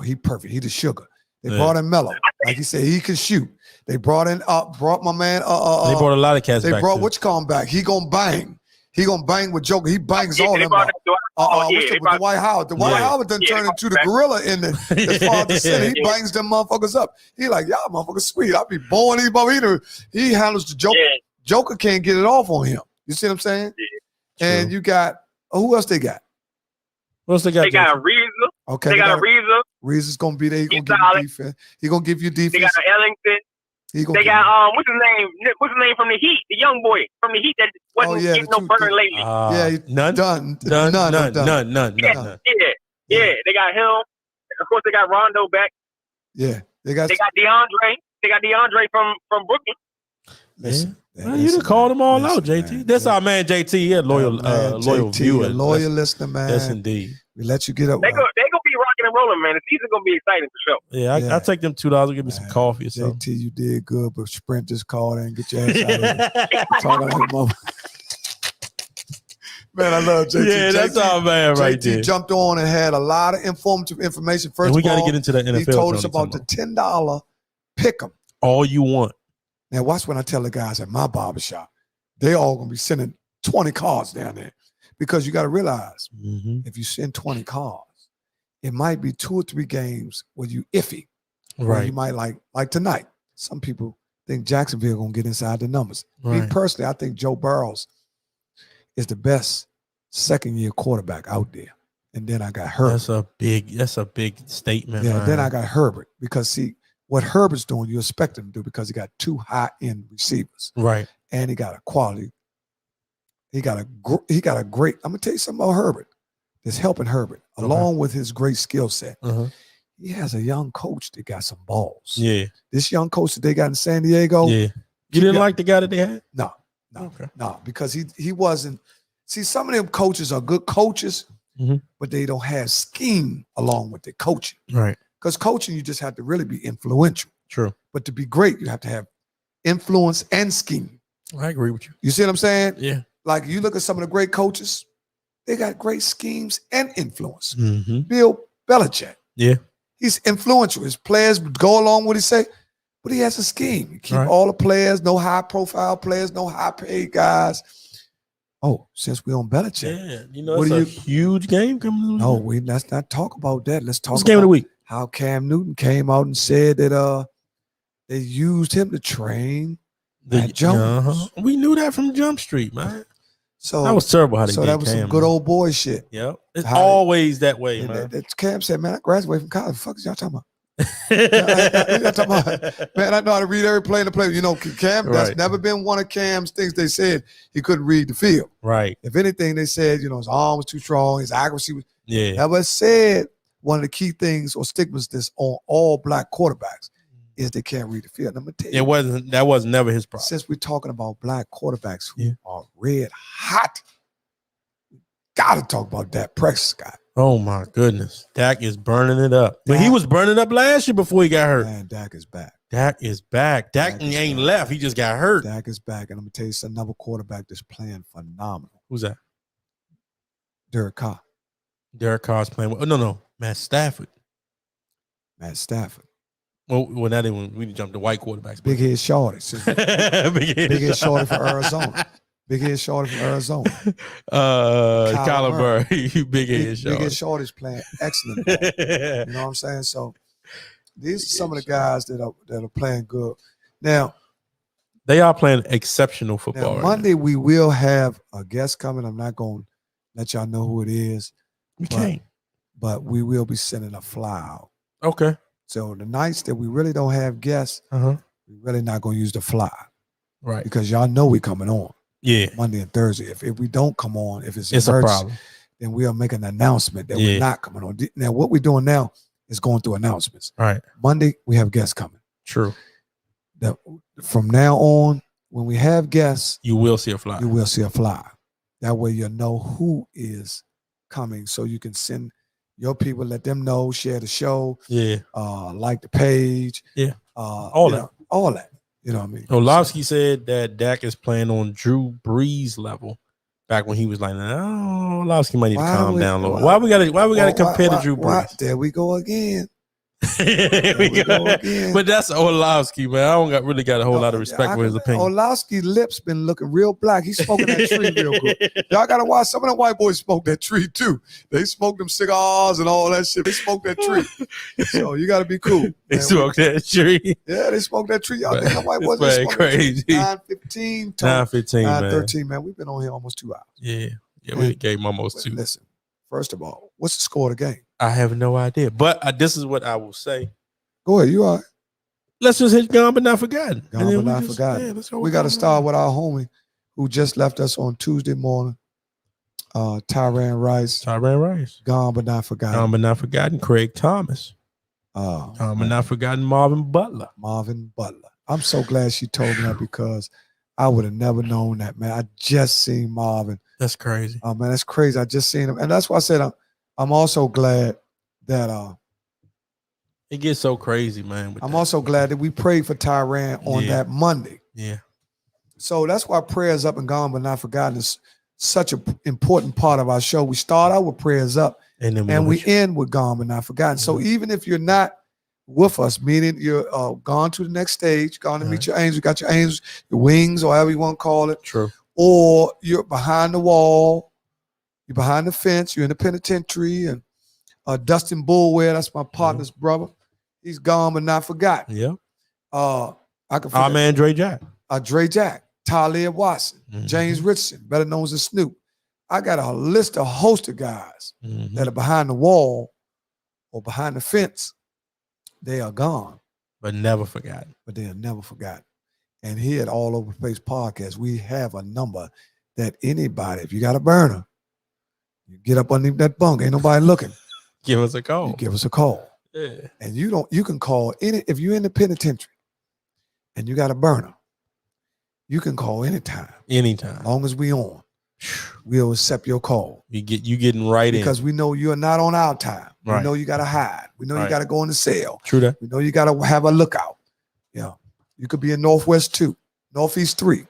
he perfect. He the sugar. They brought in Melo. Like he said, he can shoot. They brought my man. They brought a lot of cats back. They brought too. which come back. He gonna bang. He gonna bang with Joker. He bangs all them. With Dwight Howard. Dwight Howard done turned into the gorilla in the as far as the center. He bangs them motherfuckers up. He like, y'all motherfuckers sweet. I'll be blowing these motherfuckers. He handles the Joker. Yeah. Joker can't get it off on him. You see what I'm saying? Yeah. And you got who else they got? What else they got? They got a Reza. Okay. They got a Reza. Reza's gonna be there. He gonna give you defense. He gonna give you defense. They got an Ellington. They got what's his name? What's his name from the Heat? The young boy from the Heat that wasn't getting no burn lately. None. None. Yeah. They got him. Of course, they got Rondo back. Yeah, they got DeAndre. They got DeAndre from Brooklyn. Listen, you done called them all out, JT. Man, That's our man, JT. Yeah, loyal JT, viewer, loyal listener, man. Yes, indeed. We let you get up. They gonna be rocking and rolling, man. The season's gonna be exciting for sure. Yeah, I'll take them $2. Give me some coffee or something. JT, you did good, but Sprint just called and get your ass out of here. Talking like a mother. Man, I love JT. Yeah, that's our man right there. JT jumped on and had a lot of informative information. First and we of all, got to get into the NFL. He told us about the $10 pick 'em. All you want. Now, watch when I tell the guys at my barbershop, they all gonna be sending 20 cars down there. Because you got to realize, if you send 20 cars, it might be 2 or 3 games where you iffy. Right. You might like tonight. Some people think Jacksonville gonna get inside the numbers. Me personally, I think Joe Burrows is the best second-year quarterback out there. And then I got Herbert. That's a big statement. Yeah, man. then I got Herbert. Because see, what Herbert's doing, you expect him to do because he got 2 high-end receivers. Right. And he got a quality. He got a great, I'm gonna tell you something about Herbert that's helping Herbert, along with his great skill set. He has a young coach that got some balls. Yeah. This young coach that they got in San Diego. Yeah. You didn't like the guy that they had? No, because he wasn't. See, some of them coaches are good coaches, but they don't have scheme along with their coaching. Right. Because coaching, you just have to really be influential. True. But to be great, you have to have influence and scheme. I agree with you. You see what I'm saying? Yeah. Like you look at some of the great coaches, they got great schemes and influence. Mm-hmm. Bill Belichick. Yeah. He's influential. His players go along with what he say, but he has a scheme. He keep all the players, no high-profile players, no high-paid guys. Oh, since we're on Belichick. Yeah, you know, it's a huge game coming. No, let's not talk about that. Let's talk about game of the week. How Cam Newton came out and said that they used him to train Matt Jones. We knew that from Jump Street, man. So that was terrible how they did So that was Cam, some good old boy shit. Yep. It's always that way, man. Cam said, man, I graduated from college. The fuck is y'all talking about? Y'all talking about? Man, I know how to read every play in the play. You know, Cam, that's never been one of Cam's things. They said he couldn't read the field. Right. If anything, they said, you know, his arm was too strong, his accuracy was. Yeah. Never said one of the key things or stigmas that's on all black quarterbacks is they can't read the field. I'm gonna tell you, that was never his problem. Since we're talking about black quarterbacks who are red hot, gotta talk about Dak Prescott. Oh my goodness, Dak is burning it up. But he was burning up last year before he got hurt. Man, Dak is back. Dak is back. Dak ain't left. He just got hurt. Dak is back, and I'm gonna tell you, it's another quarterback that's playing phenomenal. Who's that? Derek Carr. Derek Carr's playing. No, Matt Stafford. Matt Stafford. Well, not even. We jumped to white quarterbacks. Big head shorty. Big head shorty from Arizona. Big head shorty from Arizona. Kyler Murray. Big head shorty. Big head shorty's playing excellent ball. You know what I'm saying? So these are some of the guys that are playing good. Now they are playing exceptional football. Now, Monday we will have a guest coming. I'm not going to let y'all know who it is. We can't. But we will be sending a fly out. Okay. So the nights that we really don't have guests, we're really not going to use the fly. Right. Because y'all know we coming on. Yeah. Monday and Thursday. If we don't come on, if it's a problem, then we'll make an announcement that we're not coming on. Now, what we're doing now is going through announcements. Right. Monday, we have guests coming. True. From now on, when we have guests, you will see a fly. You will see a fly. That way you'll know who is coming, so you can send your people, let them know, share the show, like the page, all that. You know what I mean? Orlovsky said that Dak is playing on Drew Brees level. Back when he was like, "Oh, Orlovsky might need to calm down a little." Why we gotta compare to Drew Brees? There we go again. But that's Orlovsky, man. I don't really got a whole lot of respect for his opinion. Orlovsky's lips been looking real black. He's smoking that tree real good. Y'all gotta watch. Some of the white boys smoke that tree too. They smoke them cigars and all that shit. They smoke that tree. So you gotta be cool. They smoke that tree. Yeah, they smoke that tree. Y'all think the white boys smoke crazy? 9:15, 9:13, man. We've been on here almost 2 hours. Yeah, we gave him almost 2. Listen, first of all, what's the score of the game? I have no idea, but this is what I will say. Go ahead, you all right. Let's just hit Gone But Not Forgotten. Gone But Not Forgotten. We got to start with our homie who just left us on Tuesday morning, Tyran Rice. Gone But Not Forgotten. Gone But Not Forgotten, Craig Thomas. Gone But Not Forgotten, Marvin Butler. I'm so glad she told me that because I would have never known that, man. I just seen Marvin. That's crazy. Oh, man, that's crazy. I just seen him. And that's why I said I'm also glad that it gets so crazy, man. I'm also glad that we prayed for Tyran on that Monday. Yeah. So that's why prayers up and Gone But Not Forgotten is such an important part of our show. We start out with prayers up and we end with Gone But Not Forgotten. So even if you're not with us, meaning you're gone to the next stage, gone to meet your angels, got your angels, your wings, or however you want to call it. True. or you're behind the wall, you're behind the fence, you're in the penitentiary, and Dustin Bullware, that's my partner's brother. He's gone but not forgotten. Yeah. I can Our man Dre Jack. Dre Jack, Talib Watson, James Richardson, better known as Snoop. I got a list, a host of guys that are behind the wall or behind the fence. They are gone. But never forgotten. But they are never forgotten. And here at All Over the Place Podcast, we have a number that anybody, if you got a burner, you get up underneath that bunk, ain't nobody looking. Give us a call. You give us a call. Yeah. And you can call if you're in the penitentiary and you got a burner, you can call anytime. Anytime. As long as we on. We'll accept your call. You getting right because we know you're not on our time. Right. We know you gotta hide. We know you gotta go in the cell. True that. We know you gotta have a lookout. Yeah. You could be in Northwest 2, Northeast 3. You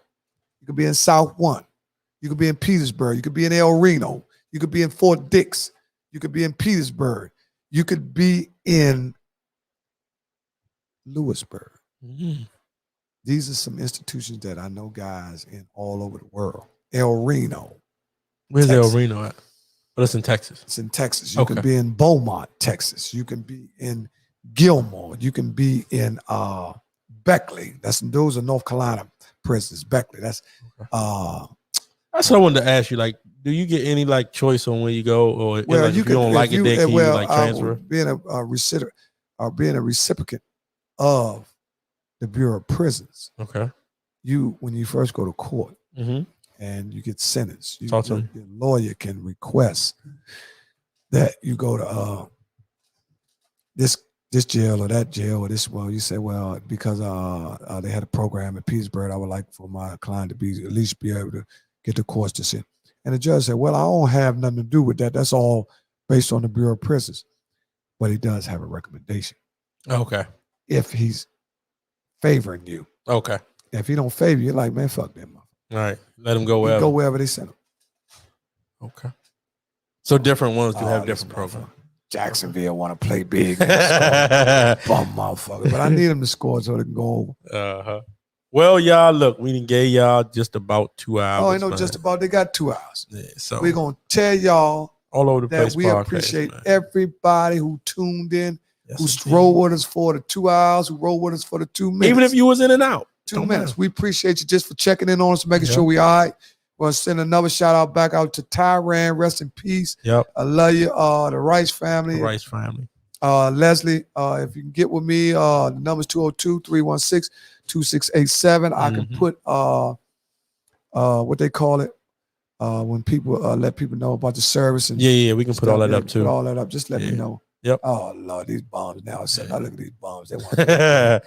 could be in South 1. You could be in Petersburg. You could be in El Reno. You could be in Fort Dix. You could be in Petersburg. You could be in Lewisburg. These are some institutions that I know guys in all over the world. El Reno. Where's Texas. El Reno at? Oh, that's in Texas. It's in Texas. You can be in Beaumont, Texas. You can be in Gilmore. You can be in Beckley. Those are North Carolina prisons. Beckley. That's what I wanted to ask you. Like, do you get any like choice on where you go, or like, if you don't like it, then can you like transfer? Being a recipient of the Bureau of Prisons. Okay. When you first go to court and you get sentenced, your lawyer can request that you go to this jail or that jail or this. Well, you say, well, because they had a program at Petersburg, I would like for my client to be at least be able to get the courts to sit. And the judge said, well, I don't have nothing to do with that. That's all based on the Bureau of Prisons. But he does have a recommendation. Okay. If he's favoring you. Okay. If he don't favor you, you're like, man, fuck them. All right. Let him go wherever. Go wherever they send him. Okay. So different ones do have different programs. Jacksonville want to play big. Bum motherfucker. But I need them to score so they can go over. Well, y'all, look, we done gave y'all just about 2 hours. Oh, I know just about. They got 2 hours. Yeah, so we're going to tell y'all all over the that place we podcast, appreciate man. everybody who tuned in, who rode with us for the 2 hours, who rode with us for the 2 minutes. Even if you was in and out. 2 minutes. Matter. We appreciate you just for checking in on us, making sure we all right. We're going to send another shout out back out to Tyran. Rest in peace. Yep. I love you. The Rice family. The Rice family. Leslie, if you can get with me, the number's 202-316-2687. I can put what they call it when people let people know about the service. And we can put all that up too. Put all that up. Just let me know. Yep. Oh Lord, these bombs now. I said, I look at these bombs. They want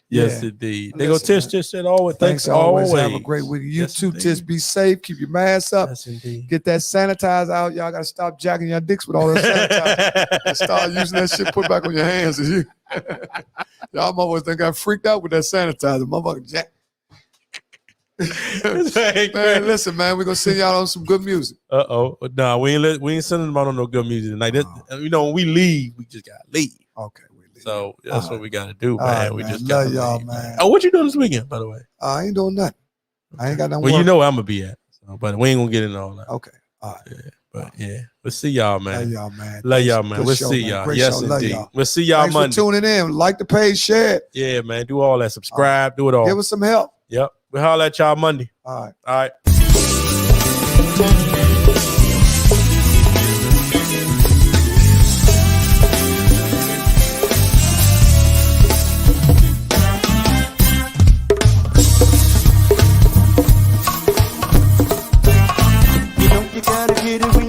yes, indeed. They go Tish said always. Thanks always. Have a great week. You too, Tish. Be safe. Keep your mask up. Yes, indeed. Get that sanitizer out. Y'all gotta stop jacking your dicks with all that sanitizer. And start using that shit. Put back on your hands. Y'all motherfuckers think I freaked out with that sanitizer. Motherfucker jack. Man, listen, man, we're gonna send y'all on some good music. Nah, we ain't sending them out on no good music tonight. You know, when we leave, we just gotta leave. Okay, we leave. So that's what we gotta do, man. Right, we man. just love gotta y'all, leave, man. Oh, what you doing this weekend, by the way? I ain't doing nothing. I ain't got nothing. Well, work. you know where I'm gonna be at, but we ain't gonna get into all that. Okay, all right. Yeah, but we'll see y'all, man. Love y'all, man. Love y'all, man. Good We'll show, see man. y'all. Great Yes, show. Love indeed. y'all. We'll see y'all Thanks Monday. for tuning in. Like the page, share it. Yeah, man. Do all that. Subscribe. Do it all. Give us some help. Yep. We'll holler at y'all Monday. All right. All right. You know you gotta get it.